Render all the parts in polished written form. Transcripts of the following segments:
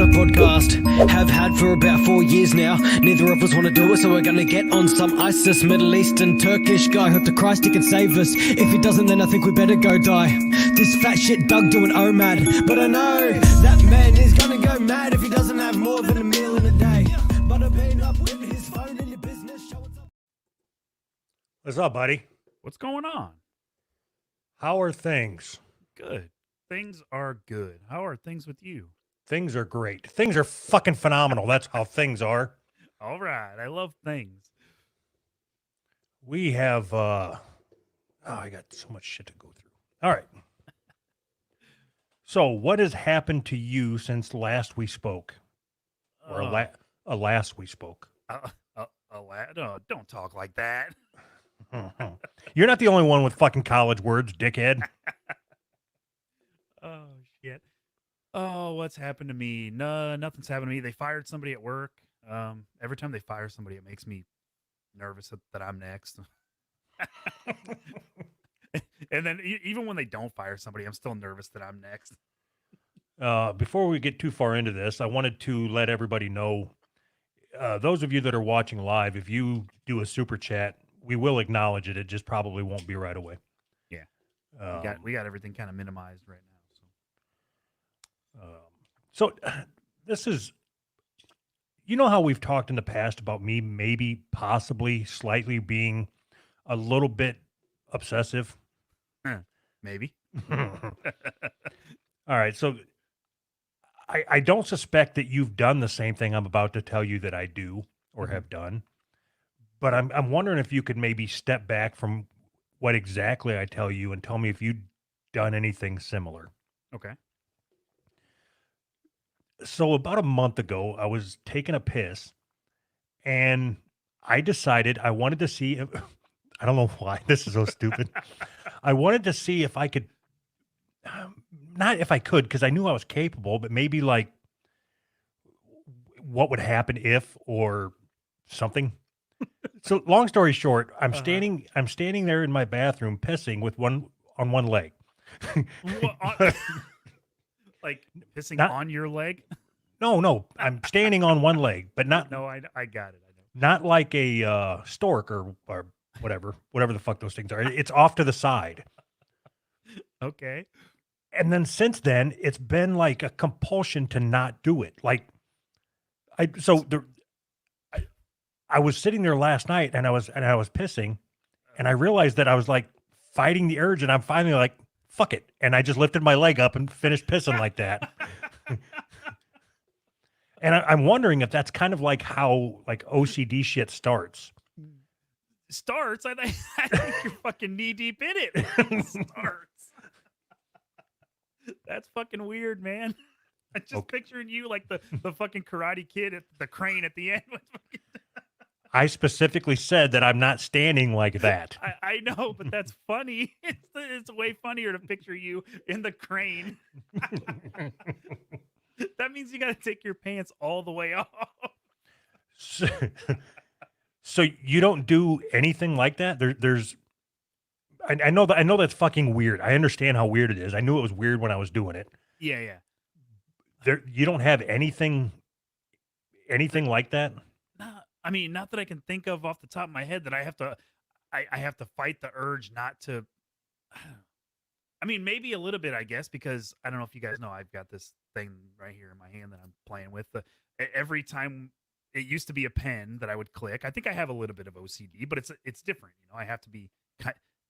a podcast. Have had for about 4 years now. Neither of us want to do it, so we're gonna get on some ISIS, Middle Eastern, Turkish guy. Hope to Christ he can save us. If he doesn't, then I think we better go die. This fat shit Doug doing OMAD. But I know that man is gonna go mad if he doesn't have more than a meal in a day. But I've been up with his phone in your business. Show what's up. What's up, buddy? What's going on? How are things? Good. Things are good. How are things with you? Things are great. Things are fucking phenomenal. That's how things are. All right. I love things. We have, I got so much shit to go through. All right. So what has happened to you since last we spoke? Or last we spoke? No, don't talk like that. You're not the only one with fucking college words, dickhead. Oh, shit. Oh, what's happened to me? No, nothing's happened to me. They fired somebody at work. Every time they fire somebody, it makes me nervous that I'm next. And then even when they don't fire somebody, I'm still nervous that I'm next. Before we get too far into this, I wanted to let everybody know, those of you that are watching live, if you do a super chat, we will acknowledge it. It just probably won't be right away. Yeah. We got everything kind of minimized right now. So this is, you know how we've talked in the past about me maybe possibly slightly being a little bit obsessive? Maybe. All right. So I don't suspect that you've done the same thing I'm about to tell you that I do or have done. But I'm wondering if you could maybe step back from what exactly I tell you and tell me if you've done anything similar. Okay. So about a month ago, I was taking a piss and I decided I wanted to see if, I don't know why, this is so stupid. I wanted to see if I could, not if I could, because I knew I was capable, but maybe like what would happen if or something. So long story short, I'm standing there in my bathroom pissing with one leg. Like pissing on your leg? No, I'm standing on one leg, but not. No, I got it. I know. Not like a stork or whatever the fuck those things are. It's off to the side. Okay. And then since then, it's been like a compulsion to not do it. Like I was sitting there last night and I was pissing and I realized that I was like fighting the urge and I'm finally like, fuck it. And I just lifted my leg up and finished pissing like that. And I'm wondering if that's kind of like how like OCD shit starts. Starts? I think you're fucking knee deep in it. Starts. That's fucking weird, man. I'm just picturing you like the fucking Karate Kid at the crane at the end. I specifically said that I'm not standing like that. I know, but that's funny. It's way funnier to picture you in the crane. That means you got to take your pants all the way off. So you don't do anything like that? I know that's fucking weird. I understand how weird it is. I knew it was weird when I was doing it. Yeah. You don't have anything like that? I mean, not that I can think of off the top of my head that I have to fight the urge not to. I mean, maybe a little bit, I guess, because I don't know if you guys know, I've got this thing right here in my hand that I'm playing with. Every time it used to be a pen that I would click. I think I have a little bit of OCD, but it's different. You know, I have to be.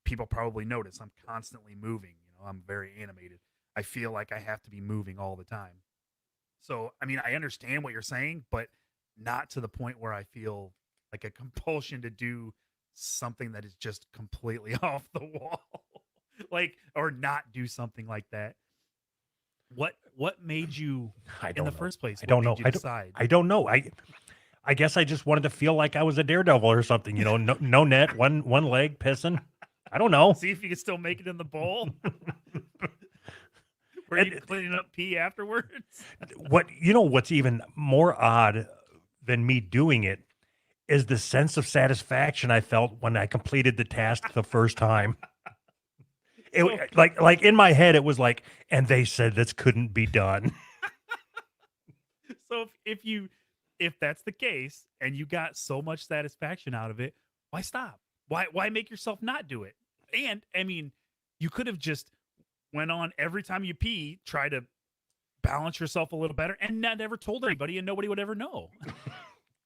People probably notice I'm constantly moving. You know, I'm very animated. I feel like I have to be moving all the time. So, I mean, I understand what you're saying, but not to the point where I feel like a compulsion to do something that is just completely off the wall. Like, or not do something like that. What made you in the first place? I don't know. I don't know. I guess I just wanted to feel like I was a daredevil or something, you know, no net, one leg pissing. I don't know. See if you can still make it in the bowl. Were you cleaning up pee afterwards? What's even more odd than me doing it is the sense of satisfaction I felt when I completed the task the first time. It like in my head, it was like, and they said this couldn't be done. So if that's the case and you got so much satisfaction out of it, why stop? Why make yourself not do it? And I mean, you could have just went on every time you pee, try to balance yourself a little better, and not ever told anybody, and nobody would ever know.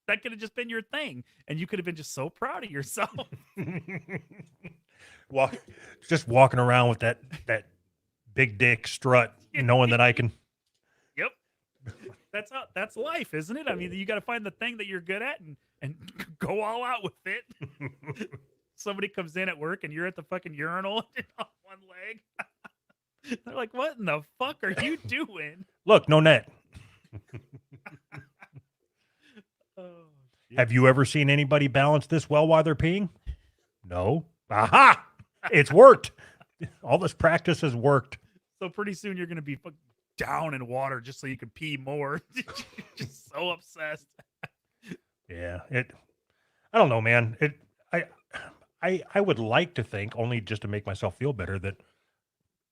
That could have just been your thing, and you could have been just so proud of yourself. Walk, just walking around with that big dick strut, knowing that I can. Yep. That's life, isn't it? I mean, you got to find the thing that you're good at and go all out with it. Somebody comes in at work and you're at the fucking urinal on one leg. They're like, "What in the fuck are you doing?" Look, no net. Oh, Have you ever seen anybody balance this well while they're peeing? No. Aha! It's worked. All this practice has worked. so pretty soon you're gonna be down in water just so you can pee more. Just so obsessed. Yeah. I don't know, man. I would like to think, only just to make myself feel better, that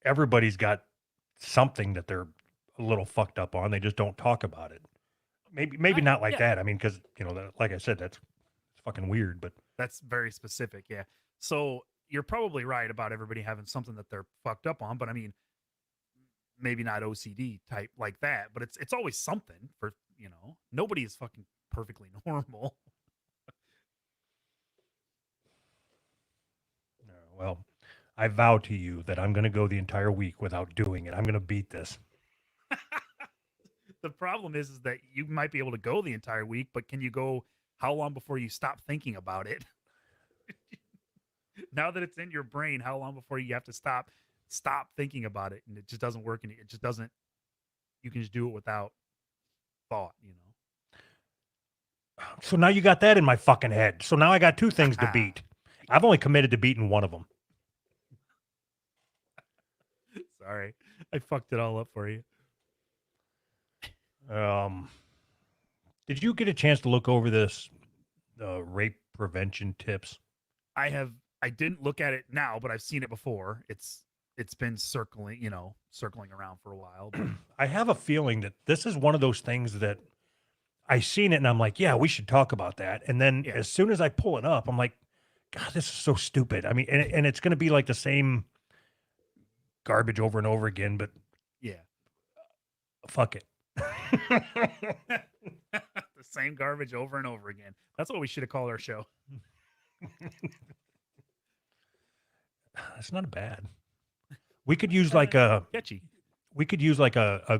everybody's got something that they're a little fucked up on. They just don't talk about it. Maybe not like Yeah. that. I mean, because like I said, it's fucking weird. But That's very specific, yeah. So you're probably right about everybody having something that they're fucked up on, but I mean, maybe not OCD type like that, but it's always something for nobody is fucking perfectly normal. well, I vow to you that I'm going to go the entire week without doing it. I'm going to beat this. The problem is that you might be able to go the entire week, but can you go how long before you stop thinking about it? Now that it's in your brain, how long before you have to stop thinking about it, and it just doesn't work, and it just doesn't. You can just do it without thought, So now you got that in my fucking head. So now I got two things to beat. I've only committed to beating one of them. Sorry, I fucked it all up for you. Did you get a chance to look over this rape prevention tips? I didn't look at it now, but I've seen it before. It's been circling around for a while. But I have a feeling that this is one of those things that I seen it and I'm like, yeah, we should talk about that. And then Yeah. as soon as I pull it up, I'm like, God, this is so stupid. I mean, and it's going to be like the same garbage over and over again, but yeah, fuck it. the same garbage over and over again. That's what we should have called our show. It's not bad. We could use like a Catchy.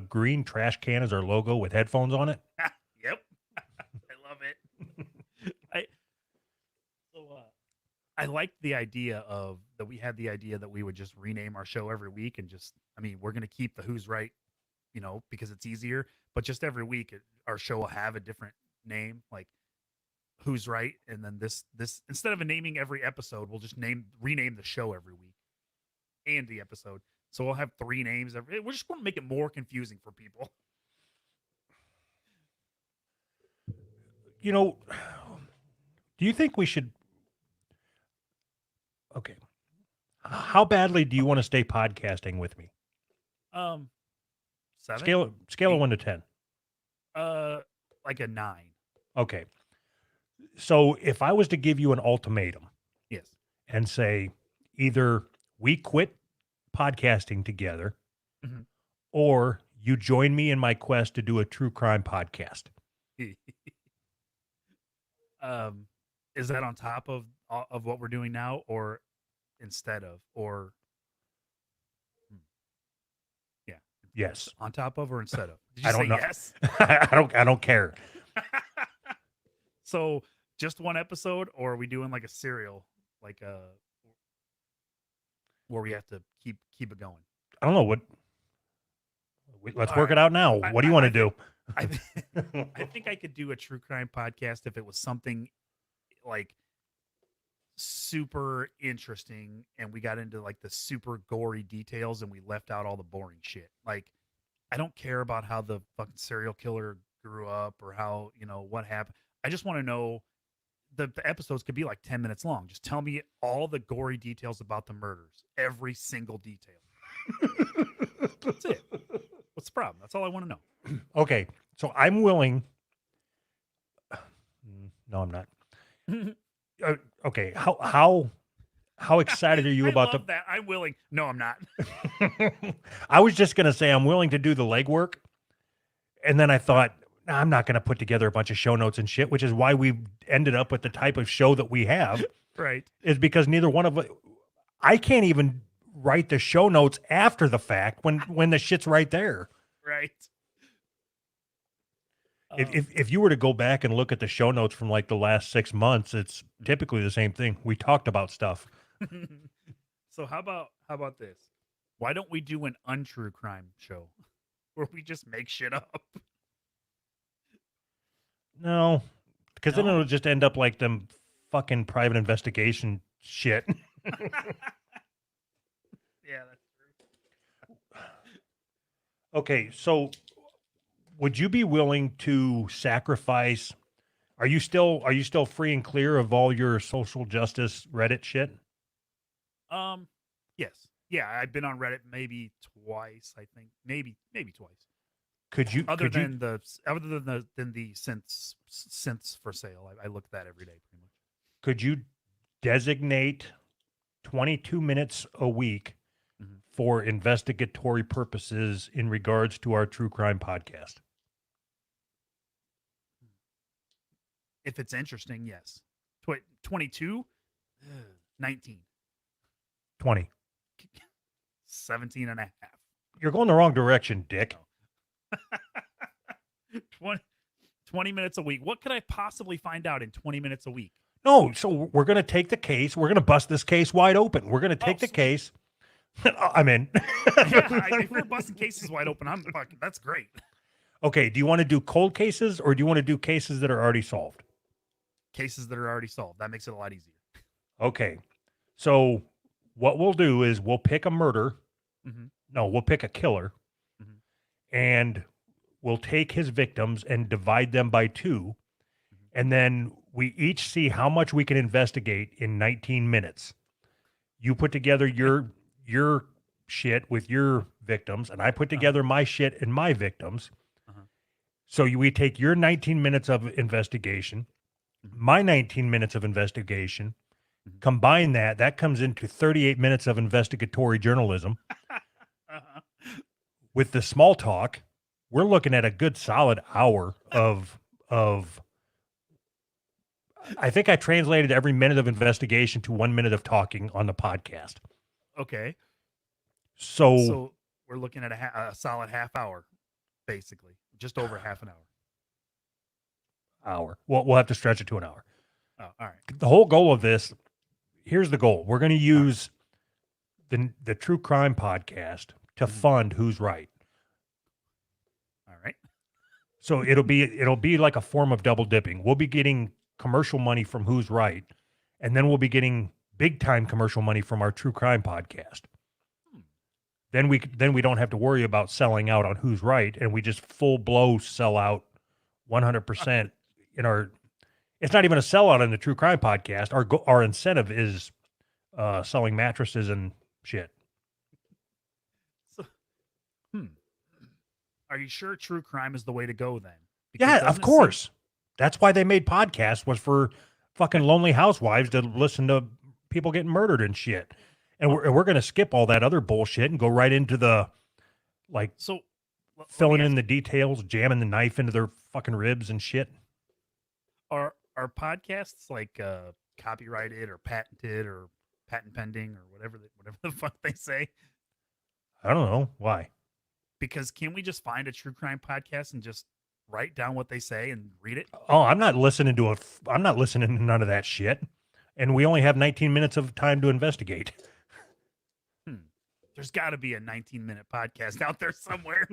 green trash can as our logo with headphones on it. Yep. I love it. I liked the idea that we would just rename our show every week and we're going to keep the Who's Right, because it's easier, but just every week our show will have a different name, like Who's Right. And then this, instead of naming every episode, we'll just rename the show every week and the episode. So we'll have 3 names. We're just going to make it more confusing for people. Do you think we should? Okay. How badly do you want to stay podcasting with me? 7. Scale of 1 to 10. Like a 9. Okay. So if I was to give you an ultimatum, Yes. and say either we quit podcasting together, Mhm. or you join me in my quest to do a true crime podcast. Is that on top of what we're doing now, or instead of, or yeah, Yes. on top of or instead of? Did you I don't say know. yes? I don't care. So just one episode, or are we doing like a serial, like where we have to keep it going? I don't know what. Let's All work right. it out now. What do you want to do? I think I could do a true crime podcast if it was something like super interesting and we got into like the super gory details and we left out all the boring shit. Like, I don't care about how the fucking serial killer grew up or how, what happened. I just want to know. The episodes could be like 10 minutes long. Just tell me all the gory details about the murders, every single detail. That's it. What's the problem? That's all I want to know. Okay. So I'm willing. No, I'm not. Okay. How excited are you I about love that. I'm willing. No, I'm not. I was just going to say I'm willing to do the legwork. And then I thought, "Nah, I'm not going to put together a bunch of show notes and shit, which is why we ended up with the type of show that we have, Right. is because neither one of us, I can't even write the show notes after the fact when the shit's right there. Right. If you were to go back and look at the show notes from like the last 6 months, it's typically the same thing. We talked about stuff. So how about this? Why don't we do an untrue crime show where we just make shit up? No, because then No? it'll just end up like them fucking private investigation shit. Yeah, that's true. Okay, so would you be willing to sacrifice? Are you still free and clear of all your social justice Reddit shit? Yes. Yeah, I've been on Reddit maybe twice, I think. Maybe twice. Could you Other could you than the synths for sale. I look at that every day pretty much. could you designate 22 minutes a week Mhm. for investigatory purposes in regards to our true crime podcast? If it's interesting, yes. 22, 19, 20. 17 and a half. You're going the wrong direction, Dick. 20 minutes a week. What could I possibly find out in 20 minutes a week? No, so we're going to take the case. We're going to bust this case wide open. We're going to take the sweet. case. I'm in. If we're busting cases wide open, I'm fucking. That's great. Okay, do you want to do cold cases or do you want to do cases that are already solved? Cases that are already solved. That makes it a lot easier. Okay. So what we'll do is we'll pick a murder. Mhm. No, we'll pick a killer. Mhm. And we'll take his victims and divide them by 2. And then we each see how much we can investigate in 19 minutes. You put together your shit with your victims, and I put together my shit and my victims. Uh-huh. So we take your 19 minutes of investigation, my 19 minutes of investigation, combine that comes into 38 minutes of investigatory journalism. Uh-huh. With the small talk, we're looking at a good solid hour of I think I translated every minute of investigation to 1 minute of talking on the podcast. Okay. So So we're looking at a solid half hour, basically, just over half an hour. we'll have to stretch it to an hour. Oh, all right. The whole goal of this, here's the goal. We're going to use the True Crime Podcast to fund Who's Right. All right. So it'll be like a form of double dipping. We'll be getting commercial money from Who's Right, and then we'll be getting big time commercial money from our True Crime Podcast. Then we don't have to worry about selling out on Who's Right, and we just full blow sell out 100% in our. It's not even a sellout in the True Crime Podcast. Our incentive is selling mattresses and shit. So, are you sure true crime is the way to go then? Yeah, doesn't of it course. That's why they made podcasts, was for fucking lonely housewives to listen to people getting murdered and shit. And we're going to skip all that other bullshit and go right into the, like, So filling in the details, jamming the knife into their fucking ribs and shit. Are podcasts like copyrighted or patented or patent pending or whatever the fuck they say? I don't know why. Because can we just find a true crime podcast and just write down what they say and read it? Oh, I'm not listening to none of that shit. And we only have 19 minutes of time to investigate. There's got to be a 19-minute podcast out there somewhere.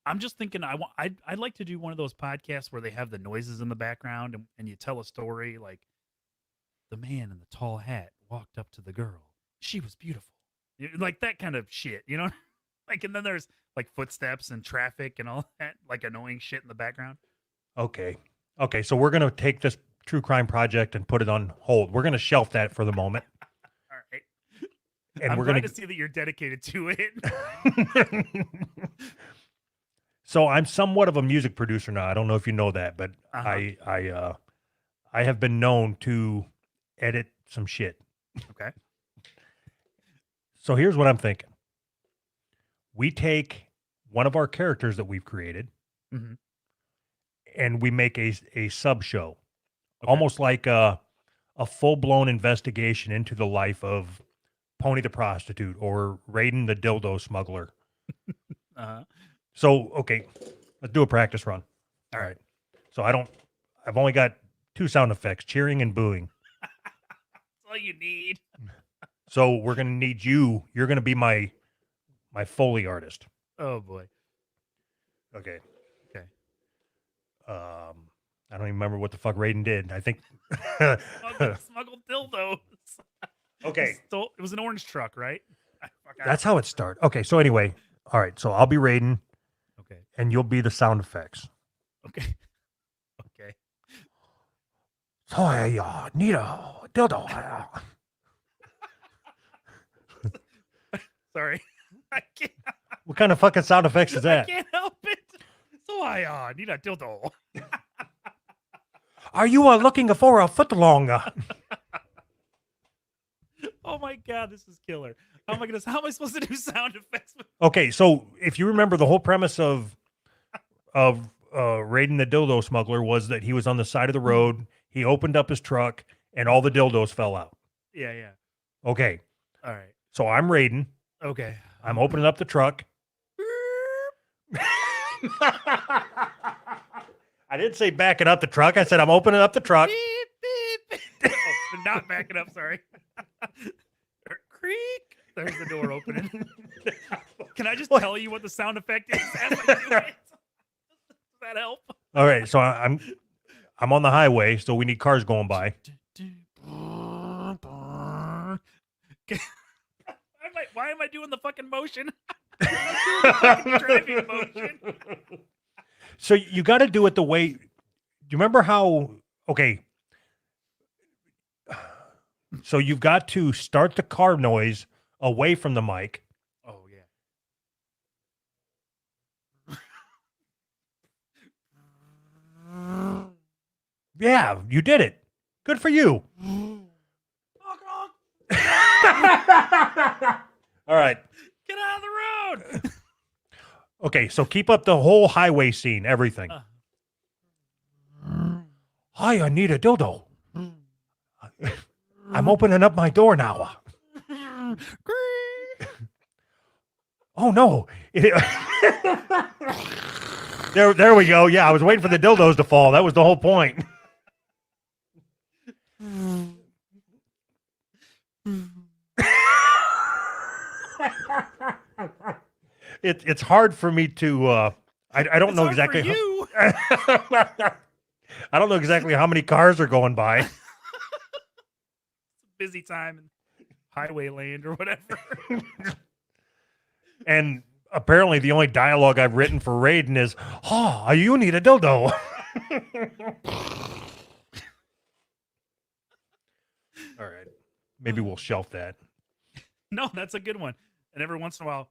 I'm just thinking I'd like to do one of those podcasts where they have the noises in the background and you tell a story like the man in the tall hat walked up to the girl. She was beautiful. Like that kind of shit, you know? Like, and then there's like footsteps and traffic and all that, like annoying shit in the background. Okay. So we're going to take this true crime project and put it on hold. We're going to shelf that for the moment. All right. And I'm we're glad gonna to see that you're dedicated to it. So I'm somewhat of a music producer now. I don't know if you know that, but Uh-huh. I have been known to edit some shit. Okay. So here's what I'm thinking. We take one of our characters that we've created Mhm. and we make a sub show, Okay. almost like a full-blown investigation into the life of Pony the prostitute or Raiden the dildo smuggler. Uh-huh. So, okay, let's do a practice run. All right. So I've only got 2 sound effects, cheering and booing. That's all you need. So we're going to need you. You're going to be my Foley artist. Oh boy. Okay. Okay. I don't even remember what the fuck Raiden did. I think. Smuggled dildos. Okay. It was an orange truck, right? That's how it started. Okay. So anyway, all right. So I'll be Raiden Okay. and you'll be the sound effects. Okay. Okay. So I need a dildo. Sorry. I can't. What kind of fucking sound effects is I that? can't help it. So I need a dildo. Are you looking for a foot long? Oh my god, this is killer. Oh my goodness, how am I supposed to do sound effects? Okay, so if you remember, the whole premise of Raiden the dildo smuggler was that he was on the side of the road. He opened up his truck, and all the dildos fell out. Yeah. Okay, All right. so I'm Raiden. Okay. I'm opening up the truck. I didn't say backing up the truck. I said I'm opening up the truck. Beep, beep. Oh, not backing up, sorry. Creak. There's the door opening. Can I just tell you what the sound effect is as I do it? Does that help? All right, so I'm on the highway, so we need cars going by. Why am I doing the fucking motion? I'm doing the fucking driving motion. So you got to do it the way. Do you remember how? Okay. So you've got to start the car noise away from the mic. Oh yeah. Yeah, you did it. Good for you. All right. Get out of the road. Okay, so keep up the whole highway scene, everything. Hi, I need a dildo. I'm opening up my door now. Oh no. There we go. Yeah, I was waiting for the dildos to fall. That was the whole point. It's hard for me to I don't know exactly You. I don't know exactly how many cars are going by. Busy time in highway land or whatever. And apparently the only dialogue I've written for Raiden is, "Oh, you need a dildo." All right. Maybe we'll shelf that. No, that's a good one. And every once in a while,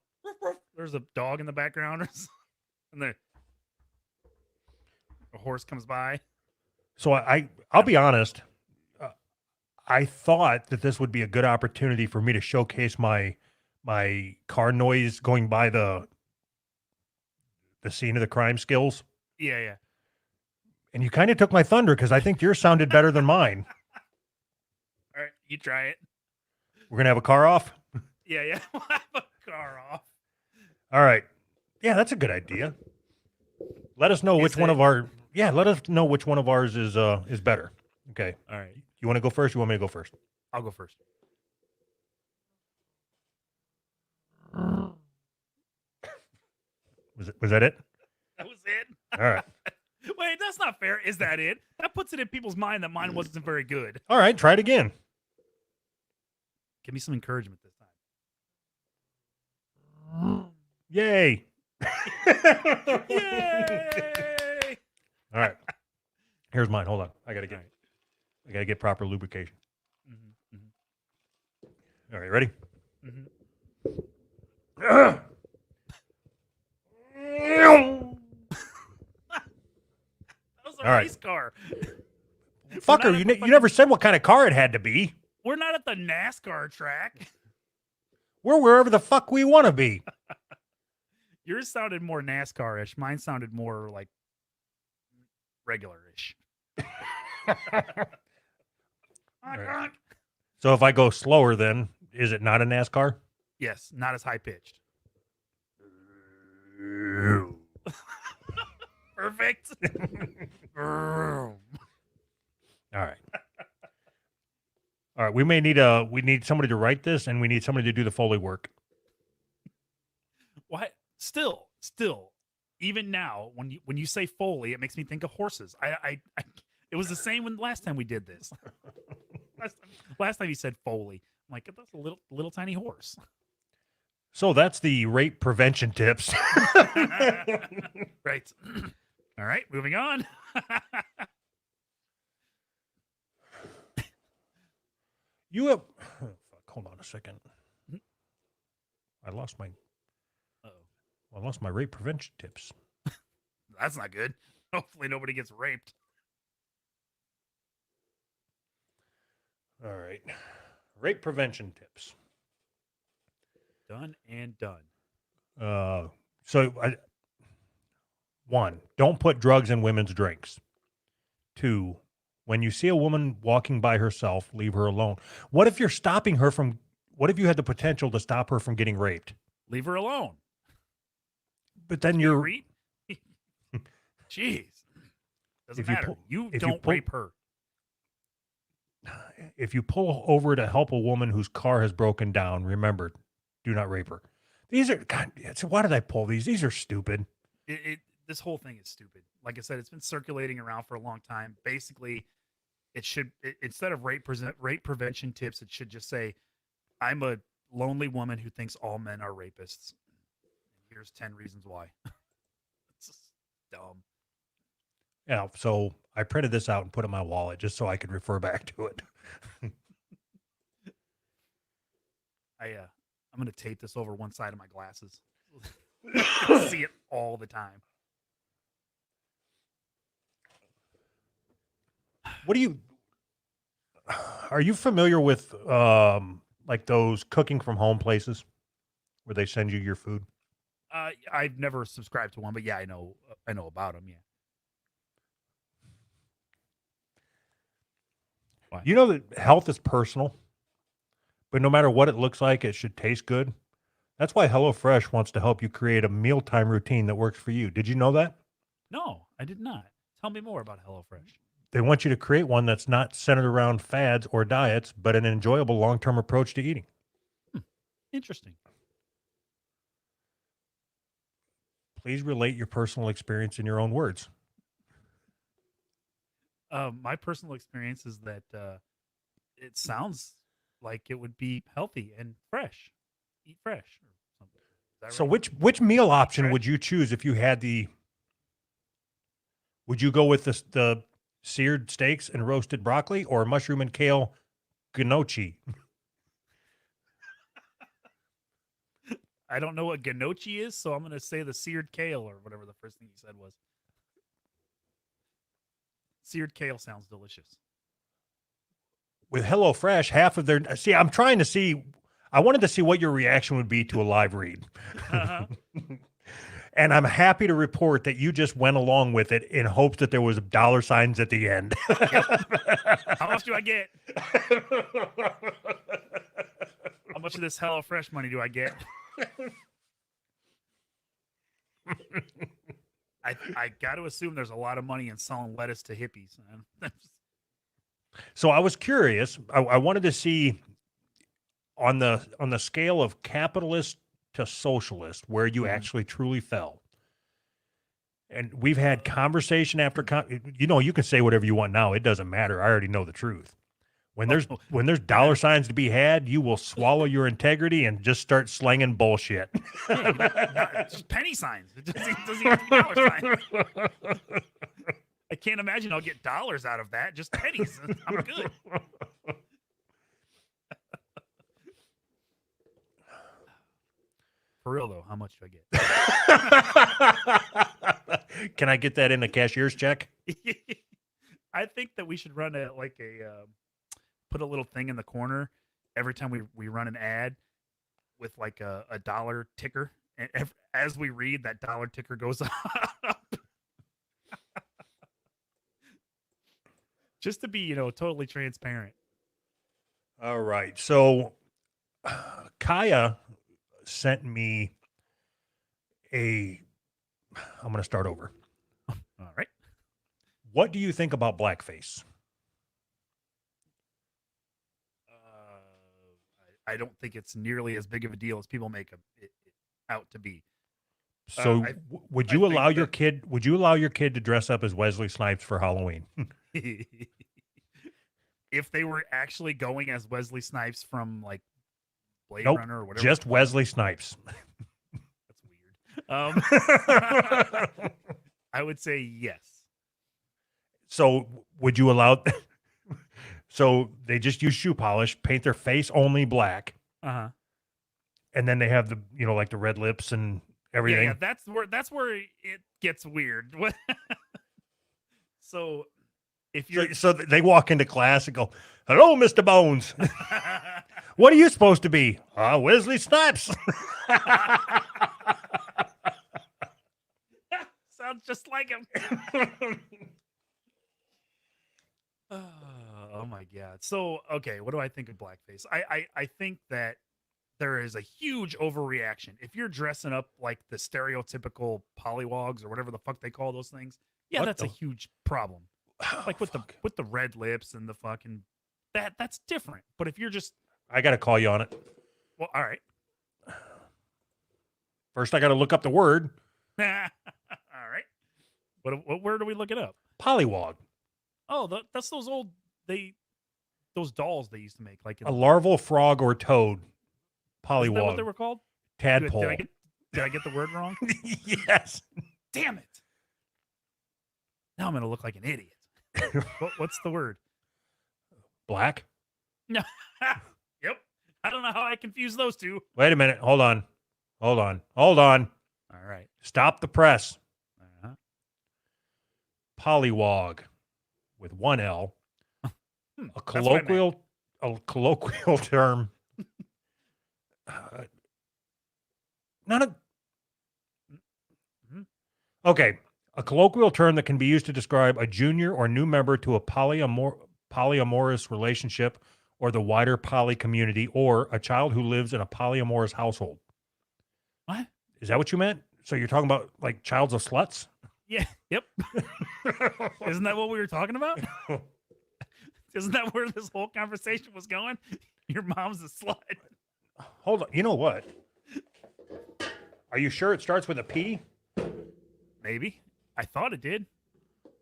there's a dog in the background, and a horse comes by. So I'll be honest. I thought that this would be a good opportunity for me to showcase my car noise going by the scene of the crime skills. Yeah. And you kind of took my thunder because I think yours sounded better than mine. All right, you try it. We're gonna have a car off. Yeah. We'll have a car off. All right. Yeah, that's a good idea. Let us know which one of our let us know which one of ours is better. Okay. All right. You want to go first? You want me to go first? I'll go first. Was that it? That was it. All right. Wait, that's not fair. Is that it? That puts it in people's mind that mine wasn't very good. All right, try it again. Give me some encouragement this time. Yay. Yay! All right. Here's mine. Hold on. I gotta get proper lubrication. Mm-hmm. All right, ready? Mhm. That was a All right. race car. Fucker, you never said what kind of car it had to be. We're not at the NASCAR track. We're wherever the fuck we want to be. Yours sounded more NASCAR-ish. Mine sounded more like regular-ish. Right. So if I go slower, then is it not a NASCAR? Yes, not as high-pitched. Perfect. All right. All right. We need somebody to write this, and we need somebody to do the Foley work. What? Still, even now, when you say Foley, it makes me think of horses. It was the same when last time we did this. last time you said Foley, I'm like, that's a little tiny horse. So that's the rape prevention tips. Right. All right, moving on. You have. Oh, fuck, hold on a second. I lost my rape prevention tips. That's not good. Hopefully nobody gets raped. All right. Rape prevention tips. Done and done. One, don't put drugs in women's drinks. Two, when you see a woman walking by herself, leave her alone. What if you had the potential to stop her from getting raped? Leave her alone. But then Jeez. Doesn't matter. You don't rape her. If you pull over to help a woman whose car has broken down, remember, do not rape her. So why did I pull these? These are stupid. This whole thing is stupid. Like I said, it's been circulating around for a long time. Basically, instead of rape prevention tips, it should just say, I'm a lonely woman who thinks all men are rapists. Here's 10 reasons why. It's just dumb. Yeah, so I printed this out and put it in my wallet just so I could refer back to it. I'm going to tape this over one side of my glasses. See it all the time. Are you familiar with like those cooking from home places where they send you your food? I've never subscribed to one, but yeah, I know about them. Yeah. Why? You know that health is personal, but no matter what it looks like, it should taste good. That's why HelloFresh wants to help you create a mealtime routine that works for you. Did you know that? No, I did not. Tell me more about HelloFresh. They want you to create one that's not centered around fads or diets, but an enjoyable long-term approach to eating. Interesting. Please relate your personal experience in your own words. My personal experience is that it sounds like it would be healthy and fresh. Eat fresh or something. Is that So right? which meal option fresh? would you choose if you had would you go with the seared steaks and roasted broccoli or mushroom and kale gnocchi? I don't know what gnocchi is, so I'm going to say the seared kale or whatever the first thing you said was. Seared kale sounds delicious. With HelloFresh, half of their I wanted to see what your reaction would be to a live read. Uh-huh. And I'm happy to report that you just went along with it in hopes that there was dollar signs at the end. How much do I get? How much of this HelloFresh money do I get? I got to assume there's a lot of money in selling lettuce to hippies. So I was curious. I wanted to see on the scale of capitalist to socialist where you actually truly fell. And we've had conversation after you can say whatever you want now. It doesn't matter. I already know the truth. When there's dollar signs to be had, you will swallow your integrity and just start slanging bullshit. Just penny signs. It doesn't even have to be dollar signs. I can't imagine I'll get dollars out of that. Just pennies. I'm good. For real though, how much do I get? Can I get that in a cashier's check? I think that we should run put a little thing in the corner every time we run an ad with like a dollar ticker, and as we read, that dollar ticker goes up. Just to be, totally transparent. All right. So Kaya sent me I'm going to start over. All right. What do you think about blackface? I don't think it's nearly as big of a deal as people make it out to be. So would I you think allow your that- kid would you allow your kid to dress up as Wesley Snipes for Halloween? If they were actually going as Wesley Snipes from like Blade Nope, Runner or whatever, just Wesley Snipes. that's weird. I would say yes. So would you allow so they just use shoe polish, paint their face only black, and then they have the like the red lips and everything. Yeah, that's where it gets weird. So if you're So they walk into class and go, "Hello, Mr. Bones. What are you supposed to be?" Wesley Snipes. sounds just like him. Oh my god. So okay, what do I think of blackface? I think that there is a huge overreaction. If you're dressing up like the stereotypical pollywogs or whatever the fuck they call those things, yeah, What that's a the- huge problem. Like with Fuck. the red lips and the fucking that's different. But if you're just I got to call you on it. well, all right. First, I got to look up the word All right. Where do we look it up? pollywog, Oh, that's those old those dolls they used to make like in, a larval frog or toad. isn't that what they Pollywog, were called? tadpole. Did I get the word wrong? Yes. Damn it. Now I'm going to look like an idiot. What's the word? Black. Yep. I don't know how I confuse those two. Wait a minute. Hold on. All right. Stop the press. Uh-huh. Pollywog with one L. That's A what I meant. colloquial term. Not a. Mhm. Okay, a colloquial term that can be used to describe a junior or new member to a polyamorous relationship or the wider poly community, or a child who lives in a polyamorous household. What? Is that what you meant? So you're talking about like childs of sluts? Yeah. Yep. Isn't that what we were talking about? Isn't that where this whole conversation was going? Your mom's a slut. Hold on. You know what? Are you sure it starts with a P? Maybe. I thought it did.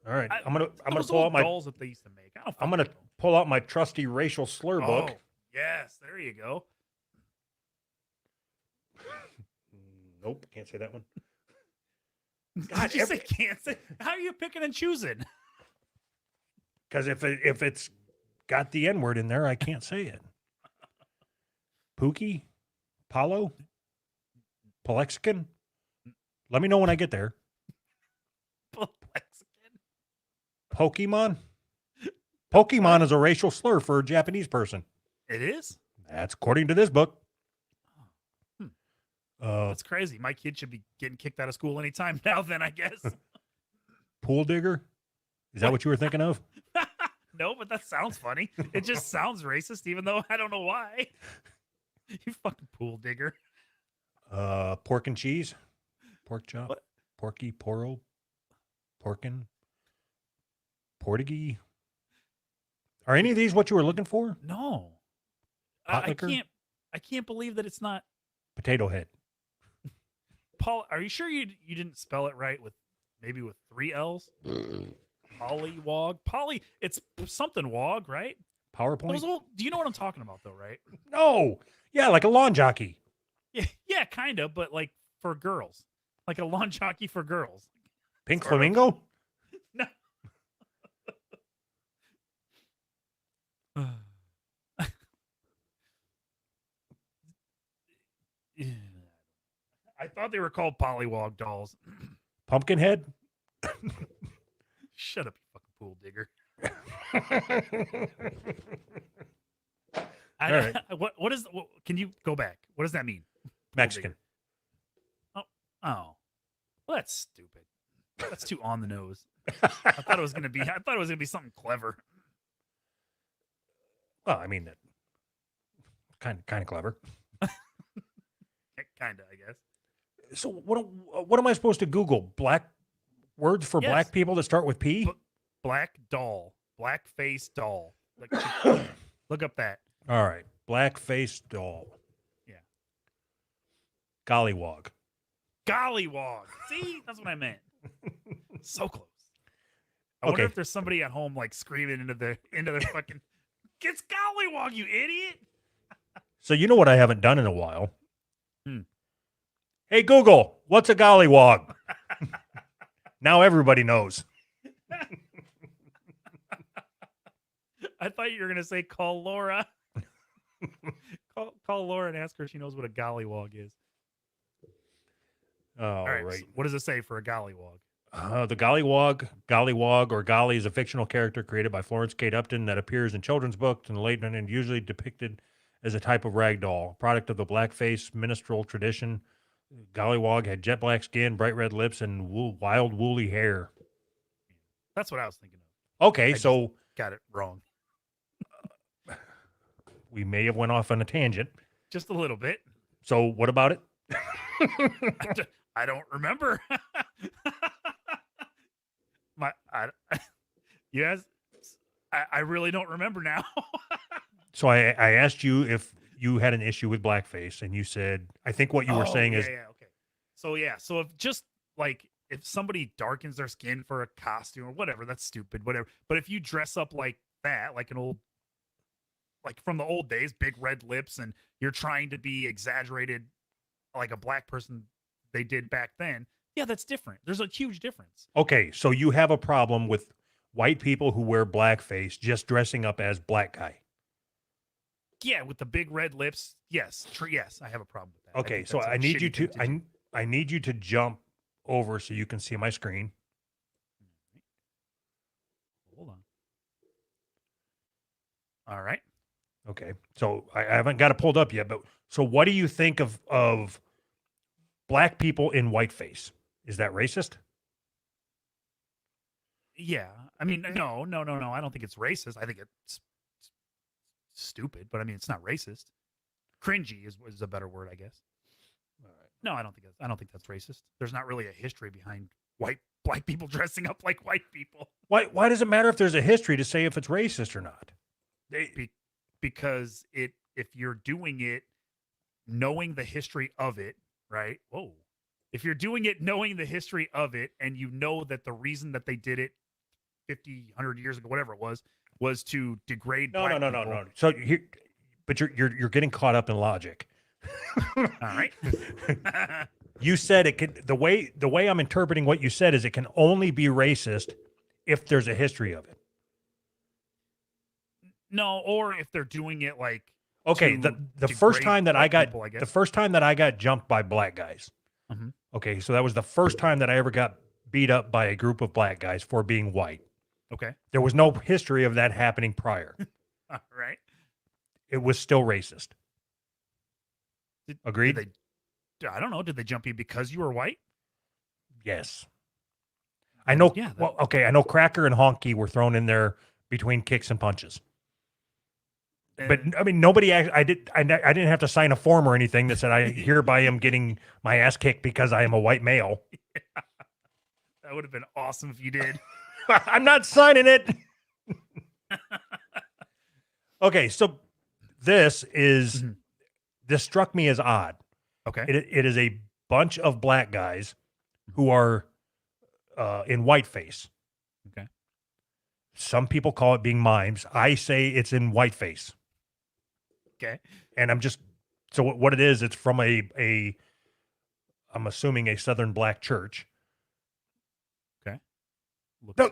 All right. I'm gonna Those pull out old my dolls that they used to make. I don't I'm fucking gonna pull out my trusty racial slur know. book. Oh, yes, there you go. Nope, can't say that one. Did you say can't say? How are you picking and choosing? Because if it's got the N word in there, I can't say it. Pookie, Paulo, Palexican. Let me know when I get there. Pokemon. Pokemon is a racial slur for a Japanese person. It is? That's according to this book. That's crazy. My kid should be getting kicked out of school anytime now, then, I guess. Pool digger. Is that what you were thinking of? No, but that sounds funny. It just sounds racist, even though I don't know why. You fucking pool digger. Pork and cheese. Pork chop. What? Porky, poro. Porkin. Portuguese. Are any of these what you were looking for? No. Pot I liquor? can't believe that it's not Potato head. Paul. Are you sure you didn't spell it right with 3 L's? Pollywog. Poly, it's something wog, right? PowerPoint? Those old, do you know what I'm talking about though, right? No. Yeah, like a lawn jockey. Yeah, kind of, but like for girls. Like a lawn jockey for girls. Pink Sort of. flamingo? No. I thought they were called Pollywog dolls. Pumpkinhead? Shut up, you fucking pool digger. All right. What is? Can you go back? What does that mean? Mexican. Oh, well, that's stupid. That's too on the nose. I thought it was gonna be something clever. Well, I mean, kind of clever. Kinda, I guess. So what am I supposed to Google? Black words for Yes. black people that start with P? Black doll, black face doll. Like, look up that. All right. Black face doll. Yeah. Gollywog. Gollywog. See, that's what I meant. So close. I wonder Okay. if there's somebody at home like screaming into their fucking. It's Gollywog, you idiot! So you know what I haven't done in a while? Hmm. Hey, Google, what's a gollywog? Now everybody knows. I thought you were gonna say call Laura. call Laura and ask her if she knows what a gollywog is. All right. So what does it say for a gollywog? The Gollywog, or Golly is a fictional character created by Florence Kate Upton that appears in children's books in the late and usually depicted as a type of rag doll, product of the blackface minstrel tradition. Gollywog had jet black skin, bright red lips, and wild woolly hair. That's what I was thinking of. Okay, I so Got it wrong. we may have went off on a tangent. Just a little bit. So what about it? I don't remember. Yes, I really don't remember now. So I asked you if you had an issue with blackface, and you said, I think what you were saying is, okay. So if just like if somebody darkens their skin for a costume or whatever, that's stupid, whatever. But if you dress up like that, like an old, like from the old days, big red lips, and you're trying to be exaggerated like a black person they did back then, yeah, that's different. There's a huge difference. okay, so you have a problem with white people who wear blackface just dressing up as black guy. Yeah, with the big red lips. Yes, yes, I have a problem with that. I Okay, think so that's a I need shitty you to thing do. I need you to jump over so you can see my screen. Hold on. All right. Okay, so I haven't got it pulled up yet, but so what do you think of black people in whiteface? Is that racist? Yeah, I mean, no. I don't think it's racist. I think it's stupid, but I mean, it's not racist. Cringy is a better word, I guess. No, I don't think that's racist. There's not really a history behind black people dressing up like white people. Why does it matter if there's a history to say if it's racist or not? Because if you're doing it knowing the history of it, right? Whoa. If you're doing it knowing the history of it, and you know that the reason that they did it 50, 100 years ago, whatever it was to degrade No. people. So but you're getting caught up in logic. All right. You said it could the way I'm interpreting what you said is it can only be racist if there's a history of it. No, or if they're doing it like Okay, to the first degrade time that I white got people, I guess. the first time that I got jumped by black guys. Mhm. Okay, so that was the first time that I ever got beat up by a group of black guys for being white. Okay. There was no history of that happening prior. All right. It was still racist. Agreed? I don't know. Did they jump you because you were white? Yes. I know. Yeah, Well, okay. I know Cracker and Honky were thrown in there between kicks and punches. But I mean, nobody. I didn't have to sign a form or anything that said I hereby am getting my ass kicked because I am a white male. That would have been awesome if you did. I'm not signing it. Okay, so this struck me as odd. Okay. It is a bunch of black guys who are in whiteface. Okay. Some people call it being mimes. I say it's in whiteface. Okay. And I'm just so what it is. It's from a I'm assuming a Southern black church. Okay. No,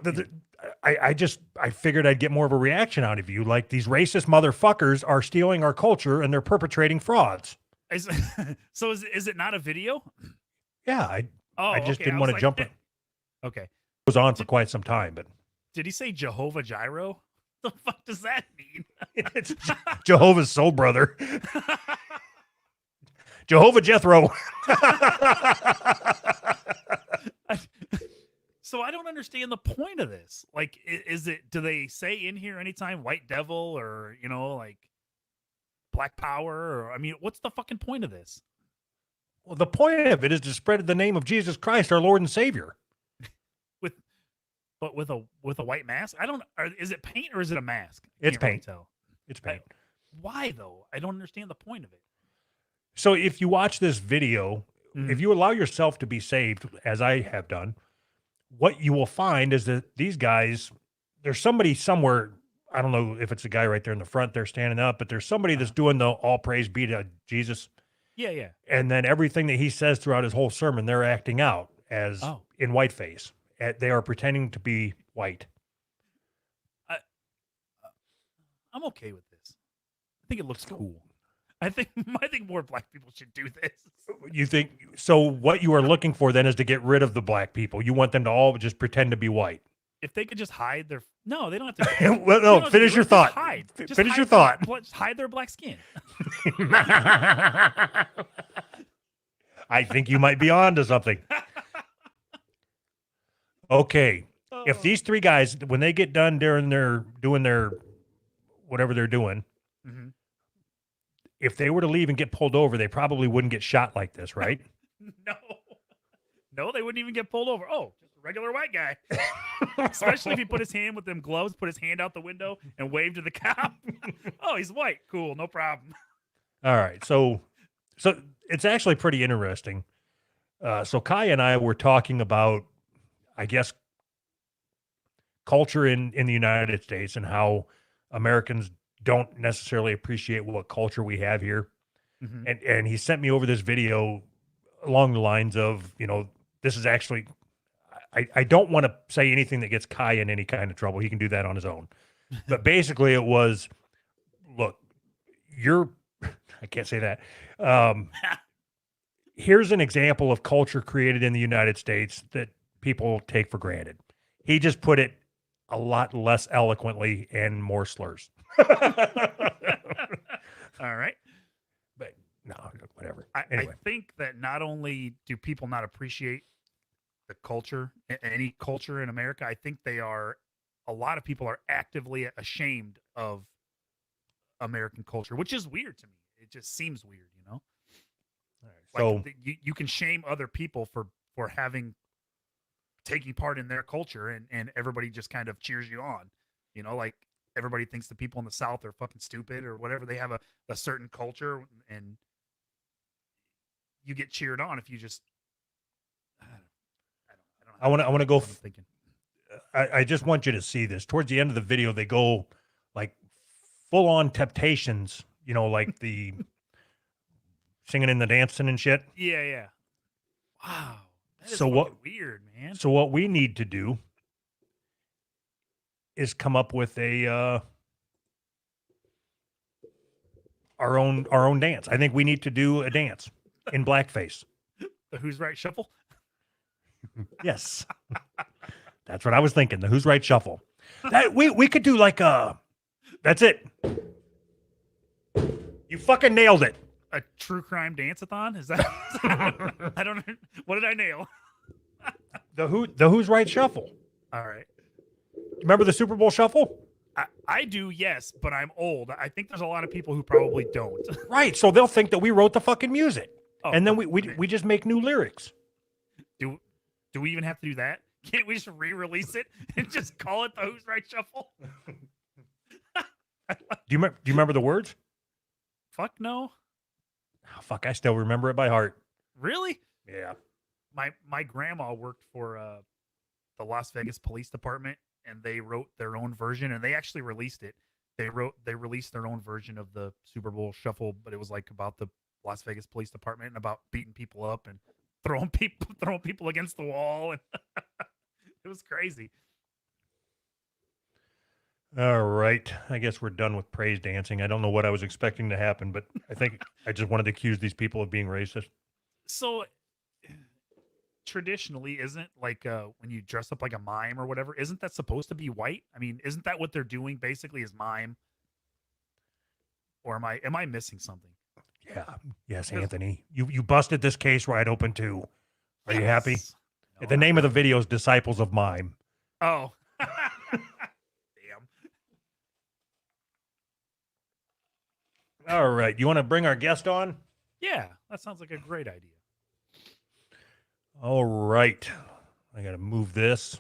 I figured I'd get more of a reaction out of you. Like these racist motherfuckers are stealing our culture and they're perpetrating frauds. Is, so is it not a video? Yeah, Oh, I just okay. didn't was want to like, jump. It okay. was on for quite some time, but Did he say Jehovah Gyro? The fuck does that mean? it's Jehovah's soul brother, Jehovah Jethro. So I don't understand the point of this. Like, is it? Do they say in here anytime White Devil or like Black Power? Or I mean, what's the fucking point of this? Well, the point of it is to spread the name of Jesus Christ, our Lord and Savior. But with a white mask? I don't. Is it paint or is it a mask? It's Can't really paint. tell. It's paint. Why though? I don't understand the point of it. So if you watch this video, if you allow yourself to be saved, as I have done, what you will find is that these guys, there's somebody somewhere, I don't know if it's a guy right there in the front there standing up, but there's somebody that's doing the all praise be to Jesus. Yeah. And then everything that he says throughout his whole sermon, they're acting out as in whiteface. They are pretending to be white. I'm okay with this. I think it looks cool. I think more black people should do this. You think so? What you are looking for then is to get rid of the black people. You want them to all just pretend to be white. If they could just hide their no, they don't have to. Well, no, finish your thought. Finish your thought. Hide their black skin. I think you might be on to something. Okay. If these three guys, when they get done doing their whatever they're doing, if they were to leave and get pulled over, they probably wouldn't get shot like this, right? No, they wouldn't even get pulled over. Oh, just a regular white guy. Especially if he put his hand with them gloves, put his hand out the window and waved to the cop. Oh, he's white. Cool, no problem. All right. So it's actually pretty interesting. So Kai and I were talking about, I guess, culture in the United States and how Americans don't necessarily appreciate what culture we have here. And he sent me over this video along the lines of, this is actually, I don't want to say anything that gets Kai in any kind of trouble. He can do that on his own. But basically it was, look, I can't say that. Here's an example of culture created in the United States that people take for granted. He just put it a lot less eloquently and more slurs. All right. But no, whatever. Anyway. I think that not only do people not appreciate the culture, any culture in America, I think a lot of people are actively ashamed of American culture, which is weird to me. It just seems weird, All right. Like you can shame other people for taking part in their culture and everybody just kind of cheers you on, like everybody thinks the people in the South are fucking stupid or whatever. They have a certain culture and you get cheered on if you just, I want to go. Thinking. I just want you to see this. Towards the end of the video, they go like full on Temptations, like the singing and the dancing and shit. Yeah. Wow. That is weird, man. So what we need to do is come up with our own dance. I think we need to do a dance in blackface. The Who's Right Shuffle? Yes. That's what I was thinking. The Who's Right Shuffle. That we could do like that's it. You fucking nailed it. A true crime dance-a-thon? Is that I don't know. What did I nail? The Who's Right Shuffle. All right. Remember the Super Bowl Shuffle? I do, yes, but I'm old. I think there's a lot of people who probably don't. Right. So they'll think that we wrote the fucking music. Oh, and then we just make new lyrics. Do we even have to do that? Can't we just re-release it and just call it the Who's Right Shuffle? Do you remember the words? Fuck no. Oh, fuck, I still remember it by heart. Really? Yeah. My grandma worked for the Las Vegas Police Department, and they wrote their own version, and they actually released it. They released their own version of the Super Bowl Shuffle, but it was like about the Las Vegas Police Department and about beating people up and throwing people against the wall, and it was crazy. All right. I guess we're done with praise dancing. I don't know what I was expecting to happen, but I think I just wanted to accuse these people of being racist. So traditionally, isn't like when you dress up like a mime or whatever, isn't that supposed to be white? I mean, isn't that what they're doing basically is mime? Or am I missing something? Yeah. Yes, Because- Anthony. You busted this case wide open too. Are you happy? Yes. No, The not name of the really. video is Disciples of Mime. Oh. Damn. All right. You want to bring our guest on? Yeah, that sounds like a great idea. All right. I got to move this,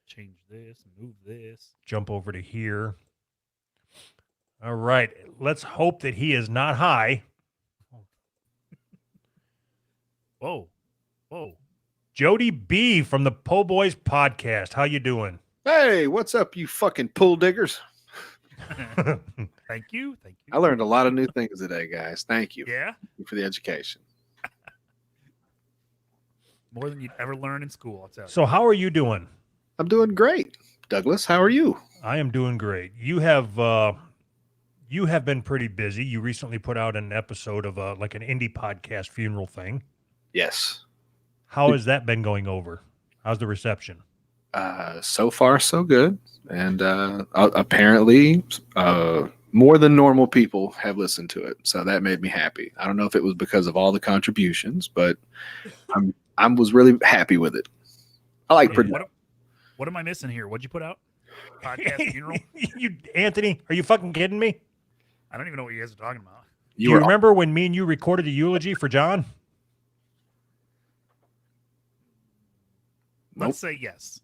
Change this, move this. jump over to here. All right. Let's hope that he is not high. Whoa. Whoa. Jody B from the Po Boys podcast. How you doing? Hey, what's up, you fucking pool diggers? Thank you. Thank you. I learned a lot of new things today, guys. Thank you Yeah. for the education. More than you'd ever learn in school, I'll tell you. So how are you doing? I'm doing great. Douglas, how are you? I am doing great. You have been pretty busy. You recently put out an episode of like an indie podcast funeral thing. Yes. How has that been going over? How's the reception? So far, so good. And apparently, more than normal people have listened to it. So that made me happy. I don't know if it was because of all the contributions, but I was really happy with it. I like production. What am I missing here? What'd you put out? Podcast funeral? Anthony, are you fucking kidding me? I don't even know what you guys are talking about. Do you remember when me and you recorded a eulogy for John? Nope. Let's say yes.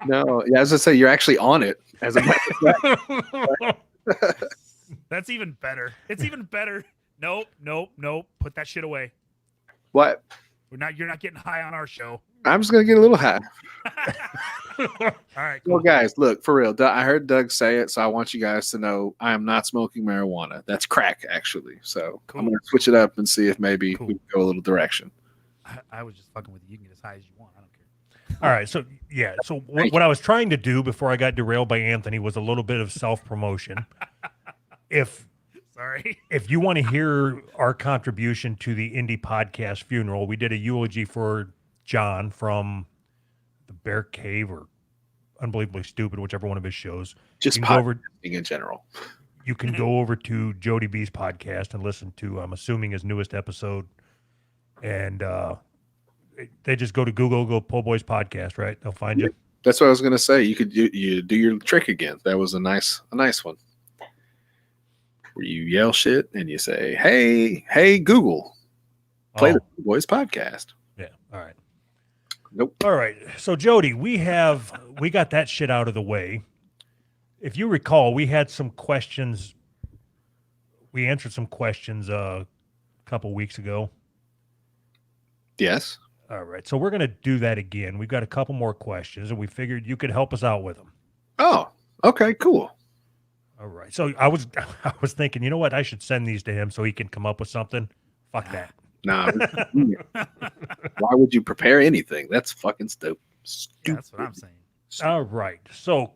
No, yeah, as I say, you're actually on it. As a matter of fact. That's even better. It's even better. Nope. Put that shit away. What? You're not getting high on our show. I'm just gonna get a little high. All right. Well, Cool. guys, look, for real. I heard Doug say it, so I want you guys to know I am not smoking marijuana. That's crack, actually. So Cool. I'm going to switch it up and see if maybe Cool. we can go a little direction. I was just fucking with you. You can get as high as you want. I don't care. All right. So, yeah. So, Thank what I was trying to do before I got derailed by Anthony was a little bit of self promotion. If Sorry. you want to hear our contribution to the indie podcast funeral, we did a eulogy for John from the Bear Cave or Unbelievably Stupid, whichever one of his shows. Just You can go over, podcasting in general. you can go over to Jody B's podcast and listen to, I'm assuming, his newest episode. And they just go to Google, go Po Boys podcast, right? They'll find you. That's what I was going to say. You could you do your trick again. That was a nice one. Where you yell shit and you say, "Hey, Google, play the Oh, Boys podcast." yeah. All right. Nope. All right. So Jody, we got that shit out of the way. If you recall, we had some questions. We answered some questions a couple weeks ago. Yes. All right. So we're going to do that again. We've got a couple more questions and we figured you could help us out with them. Oh, okay, cool. All right. So I was thinking, you know what? I should send these to him so he can come up with something. Fuck that. Nah. Why would you prepare anything? That's fucking stupid. Yeah, that's what I'm saying. All right. So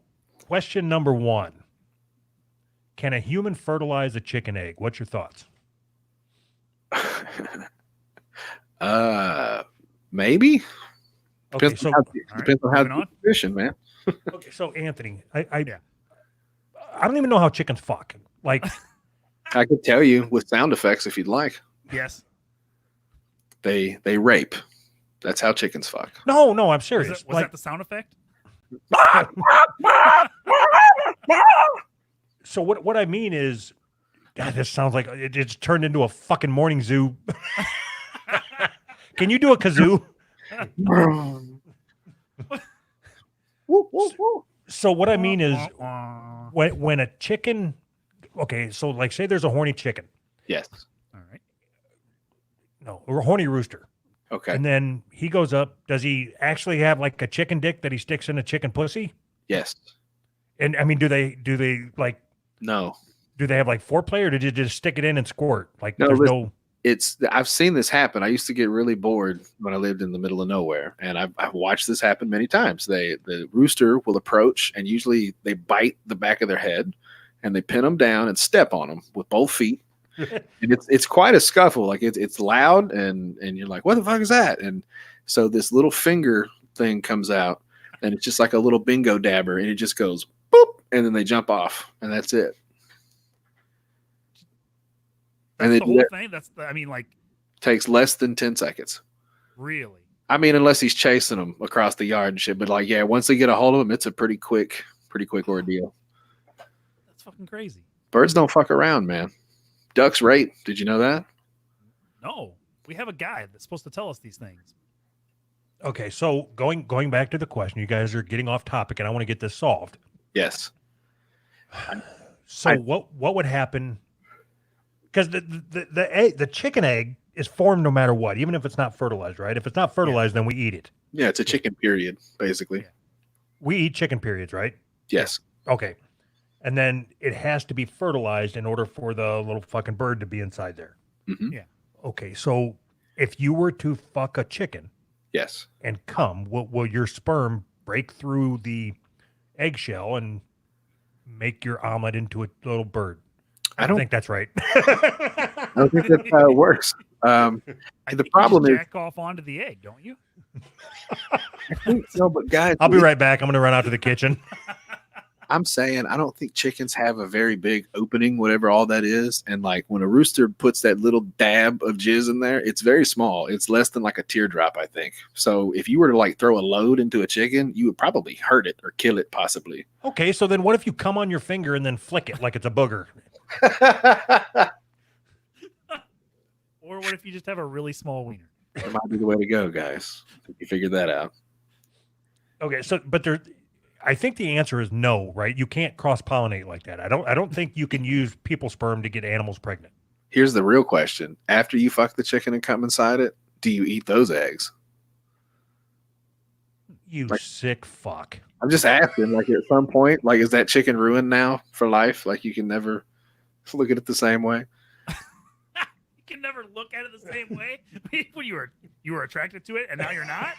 question number 1. Can a human fertilize a chicken egg? What's your thoughts? Maybe. Okay. Depends So on how, right, depends on how moving on. the fishing, man. okay, so Anthony, I Yeah. I don't even know how chickens fuck. Like, I could tell you with sound effects if you'd like. Yes. They rape. That's how chickens fuck. no, I'm Was, serious. was Like, that the sound effect? so what I mean is, God, this sounds like it's turned into a fucking morning zoo. Can you do a kazoo? Woo, woo, woo. So what I mean is, All when a chicken, okay, so like say there's a horny chicken, Yes. right. no, or a horny rooster, Okay. and then he goes up. Does he actually have like a chicken dick that he sticks in a chicken pussy? Yes. And I mean, do they like No. do they have like foreplay or did you just stick it in and squirt? Like No, there's listen. no. I've seen this happen. I used to get really bored when I lived in the middle of nowhere, and I've watched this happen many times. The rooster will approach, and usually they bite the back of their head, and they pin them down and step on them with both feet. And it's quite a scuffle. Like it's loud, and you're like, what the fuck is that? And so this little finger thing comes out, and it's just like a little bingo dabber, and it just goes boop, and then they jump off, and that's it. That's And the whole thing. I mean, like, takes less than 10 seconds. really. I mean, unless he's chasing them across the yard and shit. But like, yeah, once they get a hold of him, it's a pretty quick ordeal. That's fucking crazy. Birds don't fuck around, man. Ducks rate. Did you know that? No, we have a guy that's supposed to tell us these things. Okay, so going back to the question, you guys are getting off topic, and I want to get this solved. Yes. So what would happen? Because the chicken egg is formed no matter what, even if it's not fertilized, right? If it's not fertilized, then we eat it. Yeah, it's a chicken period, basically. Yeah. We eat chicken periods, right? Yes. Okay. And then it has to be fertilized in order for the little fucking bird to be inside there. Mhm. Yeah. Okay, so if you were to fuck a chicken Yes. and come, will your sperm break through the eggshell and make your omelet into a little bird? I don't think that's right. I don't think that's how it works. I The think you problem just is- jack off onto the egg, don't you? No, but guys, I'll be right back. I'm going to run out to the kitchen. I'm saying I don't think chickens have a very big opening, whatever all that is. And like when a rooster puts that little dab of jizz in there, it's very small. It's less than like a teardrop, I think. So if you were to like throw a load into a chicken, you would probably hurt it or kill it, possibly. Okay, so then what if you come on your finger and then flick it like it's a booger? Or what if you just have a really small wiener? That might be the way to go, guys. You figured that out. Okay, so but I think the answer is no, right? You can't cross pollinate like that. I don't think you can use people's sperm to get animals pregnant. Here's the real question. After you fuck the chicken and come inside it, do you eat those eggs? You Like- sick fuck. I'm just asking, like at some point, like is that chicken ruined now for life? Like you can never look at it the same way? You can never look at it the same way. When you were attracted to it and now you're not.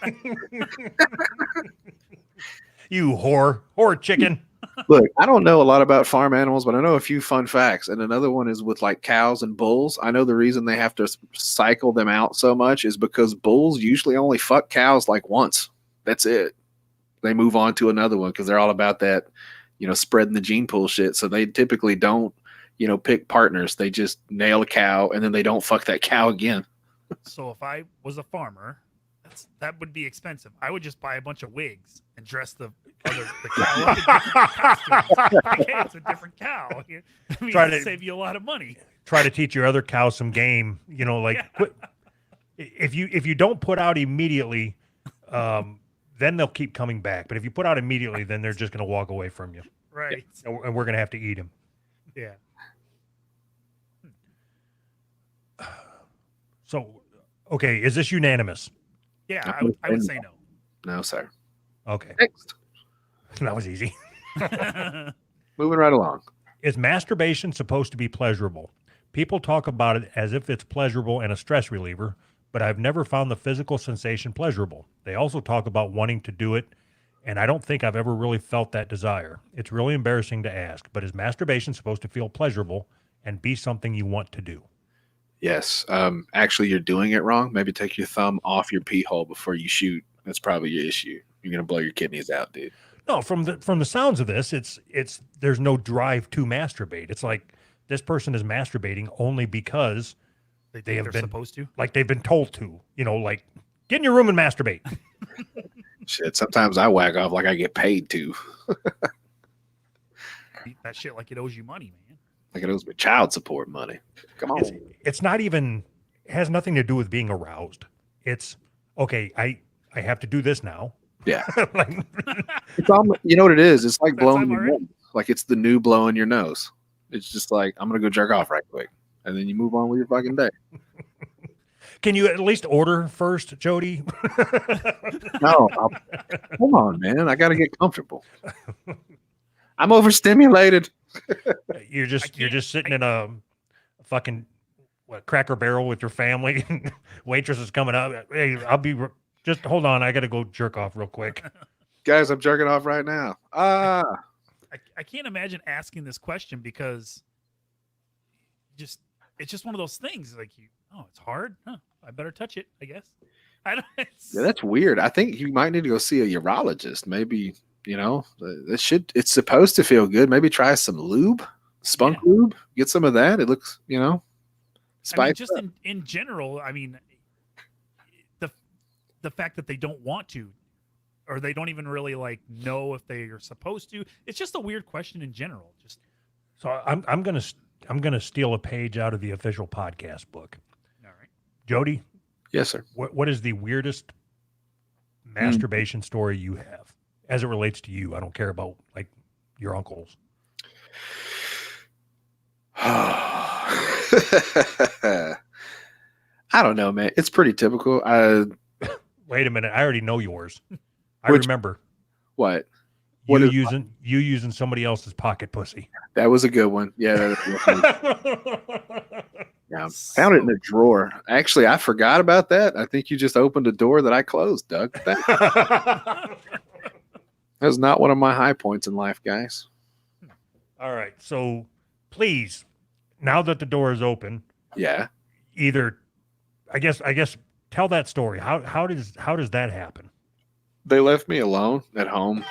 You whore chicken. Look, I don't know a lot about farm animals, but I know a few fun facts. And another one is with like cows and bulls. I know the reason they have to cycle them out so much is because bulls usually only fuck cows like once. That's it. They move on to another one because they're all about that, spreading the gene pool shit. So they typically don't, pick partners. They just nail a cow and then they don't fuck that cow again. So if I was a farmer, that would be expensive. I would just buy a bunch of wigs and dress the cow up in different costumes. Like, hey, it's a different cow. I mean, Try it'll to- save you a lot of money. Try to teach your other cows some game. Quit. If you don't put out immediately, then they'll keep coming back. But if you put out immediately, then they're just going to walk away from you, Right. and we're going to have to eat them. Yeah. So, okay, is this unanimous? Yeah, I would say no. No, sir. Okay, Next. that was easy. Moving right along. Is masturbation supposed to be pleasurable? People talk about it as if it's pleasurable and a stress reliever, but I've never found the physical sensation pleasurable. They also talk about wanting to do it, and I don't think I've ever really felt that desire. It's really embarrassing to ask, but is masturbation supposed to feel pleasurable and be something you want to do? Yes. Actually, you're doing it wrong. Maybe take your thumb off your pee hole before you shoot. That's probably your issue. You're gonna blow your kidneys out, dude. No, from the sounds of this, it's there's no drive to masturbate. It's like this person is masturbating only because They They think have they're been- supposed to. like they've been told to. Like get in your room and masturbate. Shit. Sometimes I whack off like I get paid to. Eat that shit like it owes you money, man. Like it owes me child support money. Come on. It's not even, it has nothing to do with being aroused. It's okay. I have to do this now. Yeah. Like, It's you know what it is? It's like That blowing time your already? nose. Like it's the new blowing your nose. It's just like I'm gonna go jerk off right quick, and then you move on with your fucking day. can you at least order first, Jody? No, come on, man. I got to get comfortable. I'm overstimulated. you're I just can't- sitting in a fucking what, Cracker Barrel with your family. Waitress is coming up. Hey, I'll be just hold on. I got to go jerk off real quick. Guys, I'm jerking off right now. Ah, I can't imagine asking this question because it's just one of those things like it's hard. Huh, I better touch it, I guess. I don't. yeah, that's weird. I think you might need to go see a urologist. Maybe, it's supposed to feel good. Maybe try some lube, spunk lube. Get some of that. It looks, spiced just up. in general. I mean, the fact that they don't want to, or they don't even really like know if they are supposed to. It's just a weird question in general. Just So I'm gonna steal a page out of the official podcast book. all right. Jody, Yes, sir. what is the weirdest masturbation story you have as it relates to you? I don't care about like your uncles. I don't know, man. It's pretty typical. Wait a minute, I already know yours. I Which- remember What? What is- you using somebody else's pocket pussy. That was a good one. Yeah. Yeah. Found it in a drawer. Actually, I forgot about that. I think you just opened a door that I closed, Doug. That was not one of my high points in life, guys. All right, so please, now that the door is open, Yeah. either I guess tell that story. How does that happen? They left me alone at home.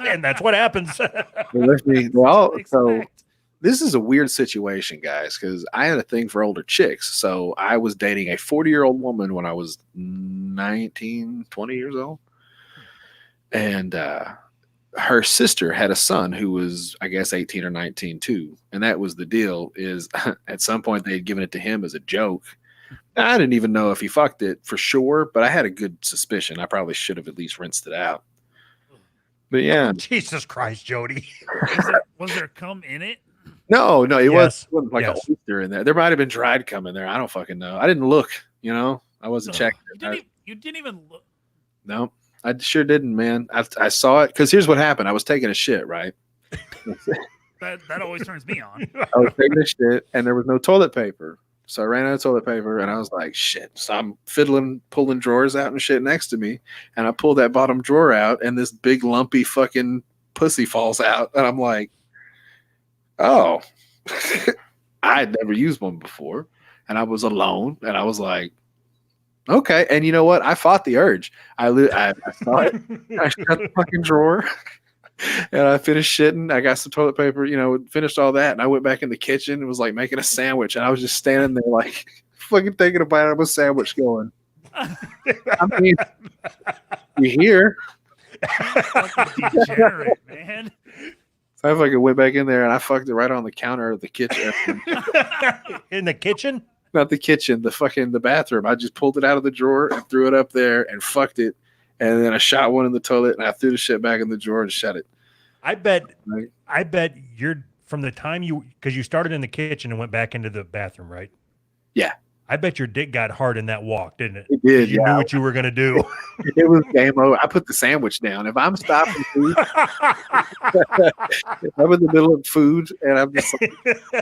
And that's what happens. They left me. Well, so Expect. this is a weird situation, guys, because I had a thing for older chicks. So I was dating a 40-year-old woman when I was 19, 20 years old. And her sister had a son who was, I guess, 18 or 19 too. And that was the deal, is at some point they had given it to him as a joke. I didn't even know if he fucked it for sure, but I had a good suspicion. I probably should have at least rinsed it out. But yeah, Jesus Christ, Jody. Was there cum in it? no, it Yes. wasn't like Yes. a oyster in there. There might have been dried cum in there. I don't fucking know. I didn't look, I wasn't checking. You didn't even look. No, I sure didn't, man. I saw it because here's what happened. I was taking a shit, right? That always turns me on. I was taking a shit and there was no toilet paper. So I ran out of toilet paper and I was like, shit. So I'm pulling drawers out and shit next to me. And I pulled that bottom drawer out and this big lumpy fucking pussy falls out. And I'm like, oh, I had never used one before. And I was alone. And I was like, okay. And you know what? I fought the urge. I saw it. I shut the fucking drawer. And I finished shitting. I got some toilet paper, finished all that. And I went back in the kitchen and was like making a sandwich. And I was just standing there like fucking taking a bite out of a sandwich going, I mean, you hear? Fucking degenerate, man. So I fucking went back in there and I fucked it right on the counter of the kitchen. In the kitchen? Not the kitchen, the bathroom. I just pulled it out of the drawer and threw it up there and fucked it. And then I shot one in the toilet and I threw the shit back in the drawer and shut it. I bet Right. you're from the time because you started in the kitchen and went back into the bathroom, right? Yeah. I bet your dick got hard in that walk, didn't it? It did. You Yeah. knew what you were gonna do. It was game over. I put the sandwich down. If I'm stopping food, if I'm in the middle of food and I'm just like,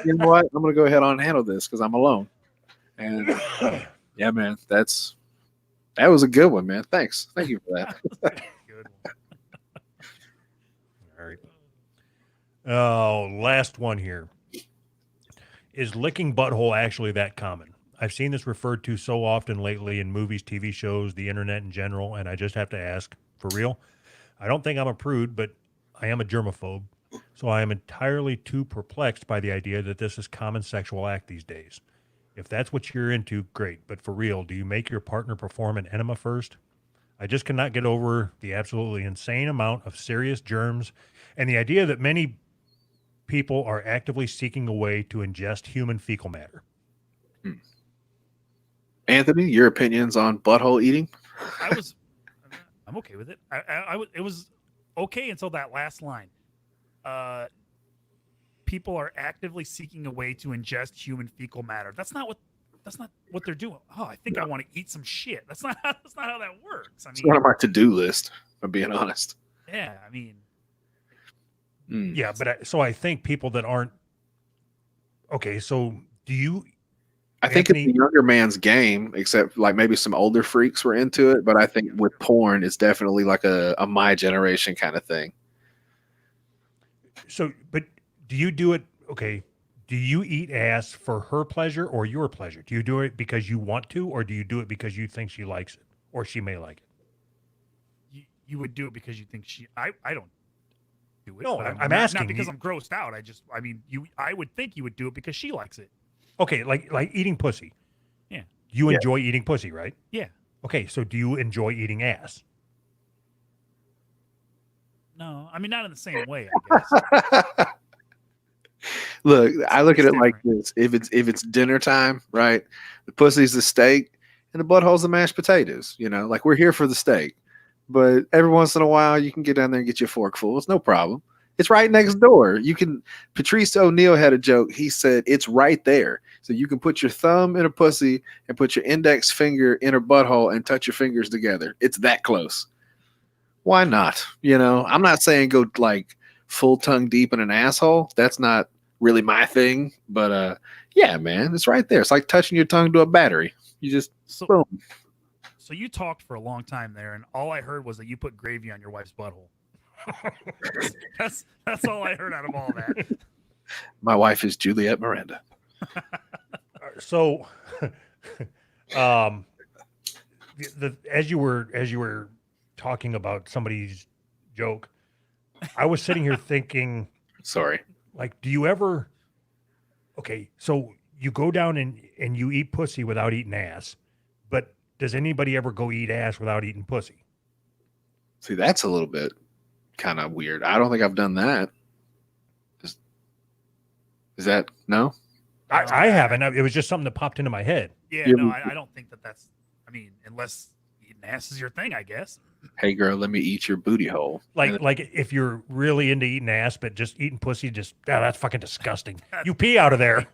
you know what? I'm going to go ahead on and handle this because I'm alone. And yeah, man, that was a good one, man. Thanks. Thank you for that. Good one. All right. Oh, last one here. Is licking butthole actually that common? I've seen this referred to so often lately in movies, TV shows, the internet in general, and I just have to ask, for real? I don't think I'm a prude, but I am a germaphobe, so I am entirely too perplexed by the idea that this is common sexual act these days. If that's what you're into, great, but for real, do you make your partner perform an enema first? I just cannot get over the absolutely insane amount of serious germs and the idea that many people are actively seeking a way to ingest human fecal matter. Anthony, your opinions on butthole eating? I'm okay with it. It was okay until that last line. People are actively seeking a way to ingest human fecal matter. That's not what they're doing. Oh, I think I want to eat some shit. That's not how that works. I It's mean, not on my to-do list, if I'm being honest. yeah, I mean, Yeah, but so I think people that aren't okay. So do you? I think it's Anthony- a younger man's game, except like maybe some older freaks were into it. But I think with porn, it's definitely like a my generation kind of thing. So, but do you do it? Okay. Do you eat ass for her pleasure or your pleasure? Do you do it because you want to, or do you do it because you think she likes it or she may like it? You would do it because you think I don't do it. No, but I'm not asking because you- I'm grossed out. I mean, I would think you would do it because she likes it. Okay. Like eating pussy. Yeah. You Yeah. enjoy eating pussy, right? Yeah. Okay. So do you enjoy eating ass? No, I mean, not in the same way, I guess. Look, I look at it It's like this: if it's dinner time, right? The pussy's the steak, and the butthole's the mashed potatoes. You know, like we're here for the steak, but every once in a while you can get down there and get your fork full. It's no problem. It's right next door. You can. Patrice O'Neill had a joke. He said it's right there, so you can put your thumb in a pussy and put your index finger in her butthole and touch your fingers together. It's that close. Why not? You know, I'm not saying go like full tongue deep in an asshole. That's not really my thing, but yeah, man, it's right there. It's like touching your tongue to a battery. You just So, boom. so you talked for a long time there, and all I heard was that you put gravy on your wife's butthole. that's all I heard out of all that. My wife is Juliet Miranda. So, as you were talking about somebody's joke, I was sitting here thinking, Sorry. like, do you ever? Okay, so you go down and you eat pussy without eating ass, but does anybody ever go eat ass without eating pussy? See, that's a little bit kind of weird. I don't think I've done that. Is that no? I haven't. It was just something that popped into my head. Yeah, Yeah, no, but- I don't think that's. I mean, unless eating ass is your thing, I guess. Hey, girl, let me eat your booty hole. Like if you're really into eating ass, but just eating pussy, that's fucking disgusting. You pee out of there.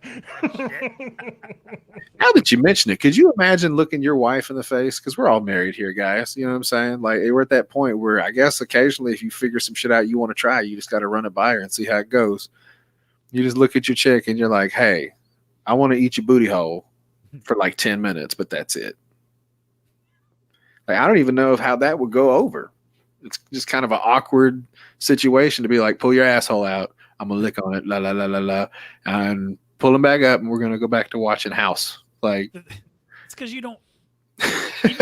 Now that you mention it, could you imagine looking your wife in the face? Because we're all married here, guys. You know what I'm saying? Like we're at that point where I guess occasionally, if you figure some shit out you want to try, you just got to run it by her and see how it goes. You just look at your chick and you're like, "Hey, I want to eat your booty hole for like 10 minutes, but that's it." Like I don't even know how that would go over. It's just kind of an awkward situation to be like, "Pull your asshole out. I'm gonna lick on it, la la la la la," and pull him back up, and we're gonna go back to watching House. Like, It's because you don't.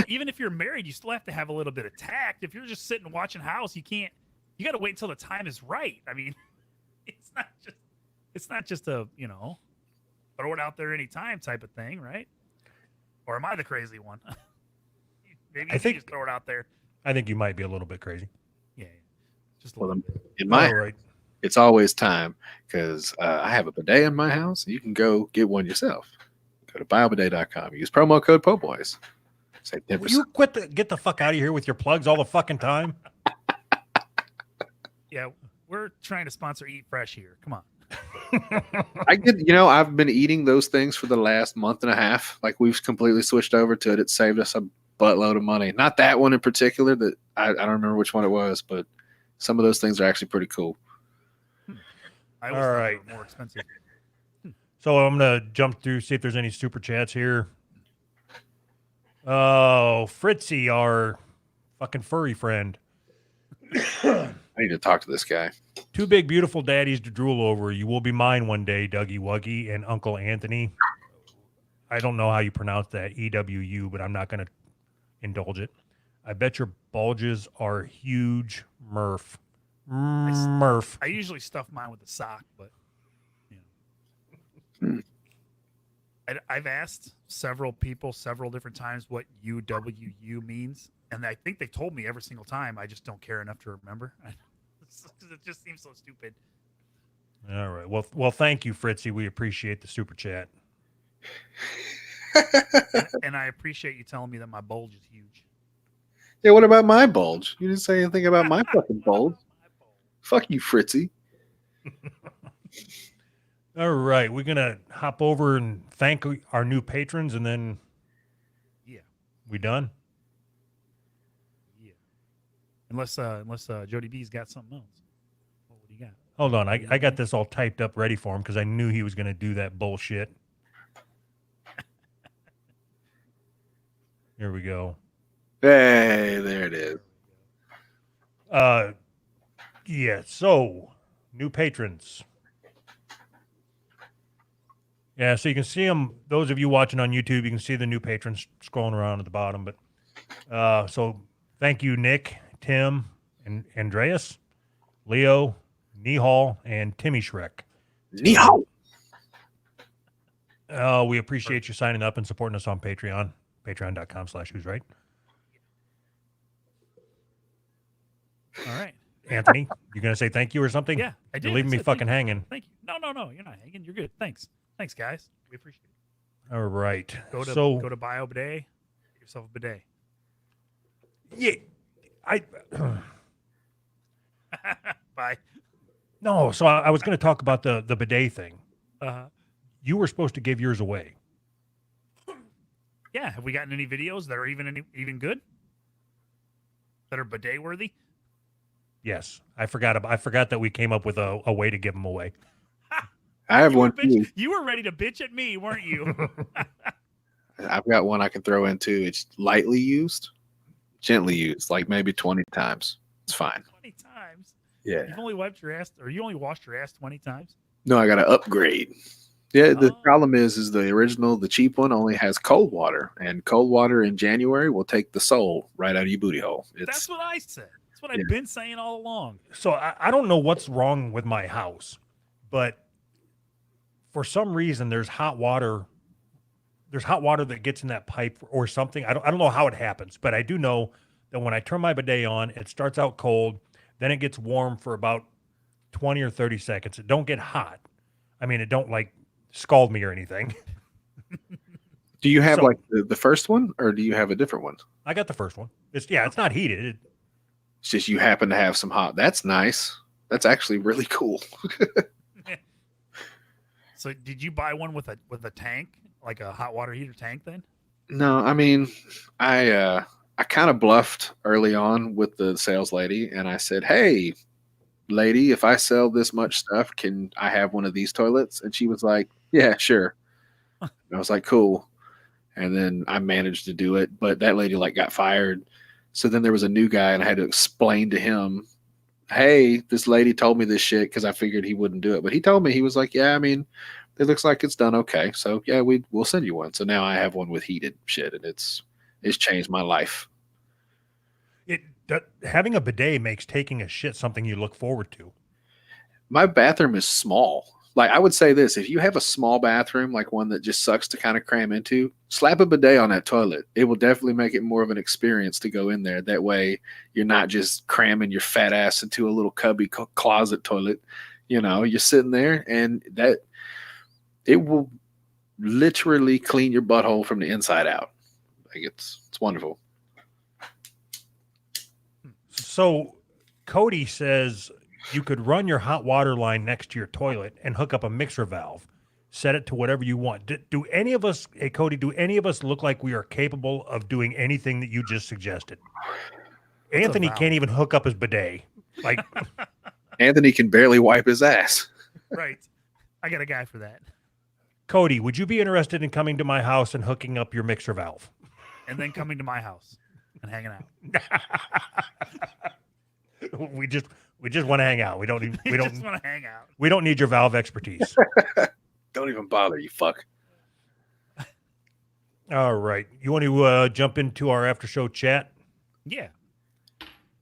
Even if you're married, you still have to have a little bit of tact. If you're just sitting watching House, you can't. You got to wait until the time is right. I mean, it's not just a throw it out there anytime type of thing, right? Or am I the crazy one? Maybe I you think- just throw it out there. I think you might be a little bit crazy. Yeah, just a Well, little bit. in my All right. it's always time because I have a bidet in my house. You can go get one yourself. Go to biobidet.com. Use promo code PO'BOYS. Save 10%. Will you get the fuck out of here with your plugs all the fucking time? Yeah, we're trying to sponsor Eat Fresh here. Come on. I get, I've been eating those things for the last month and a half. Like we've completely switched over to it. It saved us a buttload of money. Not that one in particular. That I don't remember which one it was, but some of those things are actually pretty cool. I All always thought they right. were more expensive. So I'm gonna jump through, see if there's any super chats here. Oh, Fritzy, our fucking furry friend. I need to talk to this guy. Two big, beautiful daddies to drool over. You will be mine one day, Dougie Wuggy and Uncle Anthony. I don't know how you pronounce that, EWU, but I'm not going to indulge it. I bet your bulges are huge, Murph. Murph. I usually stuff mine with a sock, but I've asked several people several different times what UWU means, and I think they told me every single time. I just don't care enough to remember. It just seems so stupid. All right. Well, thank you, Fritzy. We appreciate the super chat. And I appreciate you telling me that my bulge is huge. Yeah, what about my bulge? You didn't say anything about my fucking bulge. Fuck you, Fritzy. All right. We're going to hop over and thank our new patrons, and then Yeah. we done? Yeah. Unless Jody B's got something else. What would he got? Hold on. I got this all typed up ready for him because I knew he was going to do that bullshit. Here we go. Hey, there it is. Yeah, so new patrons. Yeah, so you can see them. Those of you watching on YouTube, you can see the new patrons scrolling around at the bottom. But so thank you, Nick, Tim, and Andreas, Leo, Nihal, and Timmy Shrek. Nihao. We appreciate you signing up and supporting us on Patreon. Patreon.com/who's right. All right. Anthony, you gonna say thank you or something? Yeah, I did. You're leaving I me said fucking thank you. hanging. Thank you. No. You're not hanging. You're good. Thanks, guys. We appreciate it. All right. Go to so Bio Bidet. Get yourself a bidet. yeah, I Bye. no. So I was going to talk about the bidet thing. Uh-huh. You were supposed to give yours away. Yeah. Have we gotten any videos that are even good? That are bidet worthy? Yes, I forgot that we came up with a way to give them away. I have one too. You were ready to bitch at me, weren't you? I've got one I can throw in too. It's lightly used, gently used, like maybe 20 times. It's fine. 20 times. Yeah. You've only wiped your ass, or you only washed your ass 20 times? No, I got to upgrade. Yeah, the Oh. problem is the original, the cheap one only has cold water, and cold water in January will take the soul right out of your booty hole. That's what I said. That's what Yeah. I've been saying all along. So I don't know what's wrong with my house, but for some reason there's hot water. There's hot water that gets in that pipe or something. I don't know how it happens, but I do know that when I turn my bidet on, it starts out cold, then it gets warm for about 20 or 30 seconds. It don't get hot. I mean, it don't like scald me or anything. Do you have So- like the first one, or do you have a different one? I got the first one. It's not heated. It's just you happen to have some hot. That's nice. That's actually really cool. So did you buy one with a tank, like a hot water heater tank then? No, I mean, I kind of bluffed early on with the sales lady, and I said, "Hey, lady, if I sell this much stuff, can I have one of these toilets?" And she was like, "Yeah, sure." And I was like, "Cool." And then I managed to do it, but that lady like got fired. So then there was a new guy, and I had to explain to him, "Hey, this lady told me this shit," because I figured he wouldn't do it. But he told me, he was like, "Yeah, I mean, it looks like it's done okay. So yeah, we'll send you one." So now I have one with heated shit, and it's changed my life. Having a bidet makes taking a shit something you look forward to. My bathroom is small. Like, I would say this, if you have a small bathroom, like one that just sucks to kind of cram into, slap a bidet on that toilet. It will definitely make it more of an experience to go in there. That way you're not just cramming your fat ass into a little cubby closet toilet. You know, you're sitting there, and that it will literally clean your butthole from the inside out. Like, it's wonderful. So Cody says you could run your hot water line next to your toilet and hook up a mixer valve, set it to whatever you want. Do any of us, hey Cody, do any of us look like we are capable of doing anything that you just suggested? What's a Anthony valve? can't even hook up his bidet. Like, Anthony can barely wipe his ass. Right. I got a guy for that. Cody, would you be interested in coming to my house and hooking up your mixer valve? And then coming to my house and hanging out. we just want to hang out. We don't even, we just don't want to hang out. we don't need your valve expertise. Don't even bother, you fuck. All right. You want to jump into our after show chat? Yeah,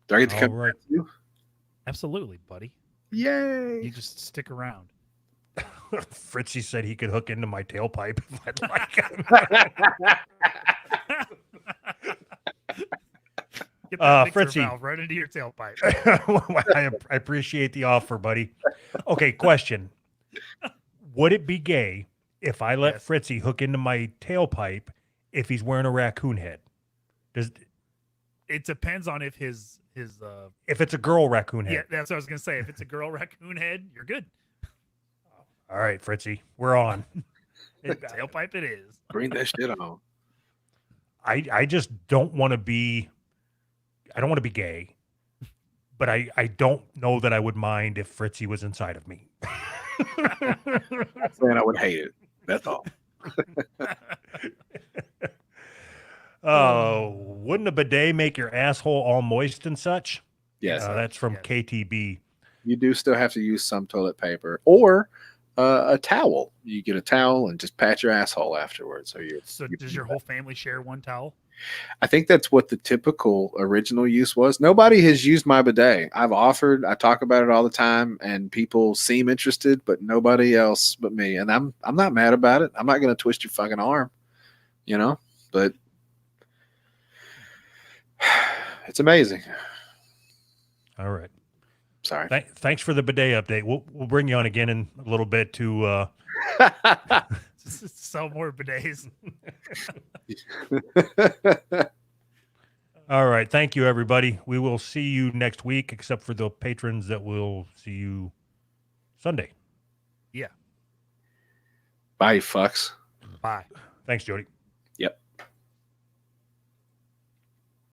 Do I get to All come right. back to you? absolutely, buddy. Yay. You just stick around. Fritzy said he could hook into my tailpipe if I'd like. Get that mixer Fritzy. valve right into your tailpipe. I appreciate the offer, buddy. Okay, question. Would it be gay if I let Yes. Fritzy hook into my tailpipe if he's wearing a raccoon head? It depends on if his If it's a girl raccoon head? yeah, that's what I was gonna say. If it's a girl raccoon head, you're good. All right, Fritzy, we're on. Tailpipe it is. Bring that shit on. I just don't want to be. I don't want to be gay, but I don't know that I would mind if Fritzy was inside of me. Man, I would hate it. That's all. Wouldn't a bidet make your asshole all moist and such? Yes, That's from Yes. KTB. you do still have to use some toilet paper or a towel. You get a towel and just pat your asshole afterwards. So does your whole family share one towel? I think that's what the typical original use was. Nobody has used my bidet. I've offered, I talk about it all the time, and people seem interested, but nobody else but me. And I'm not mad about it. I'm not going to twist your fucking arm, you know. But it's amazing. All right. Sorry. Thanks for the bidet update. We'll bring you on again in a little bit to Sell more bidets. all right. Thank you, everybody. We will see you next week, except for the patrons that will see you Sunday. Yeah. Bye, you fucks. Bye. Thanks, Jody.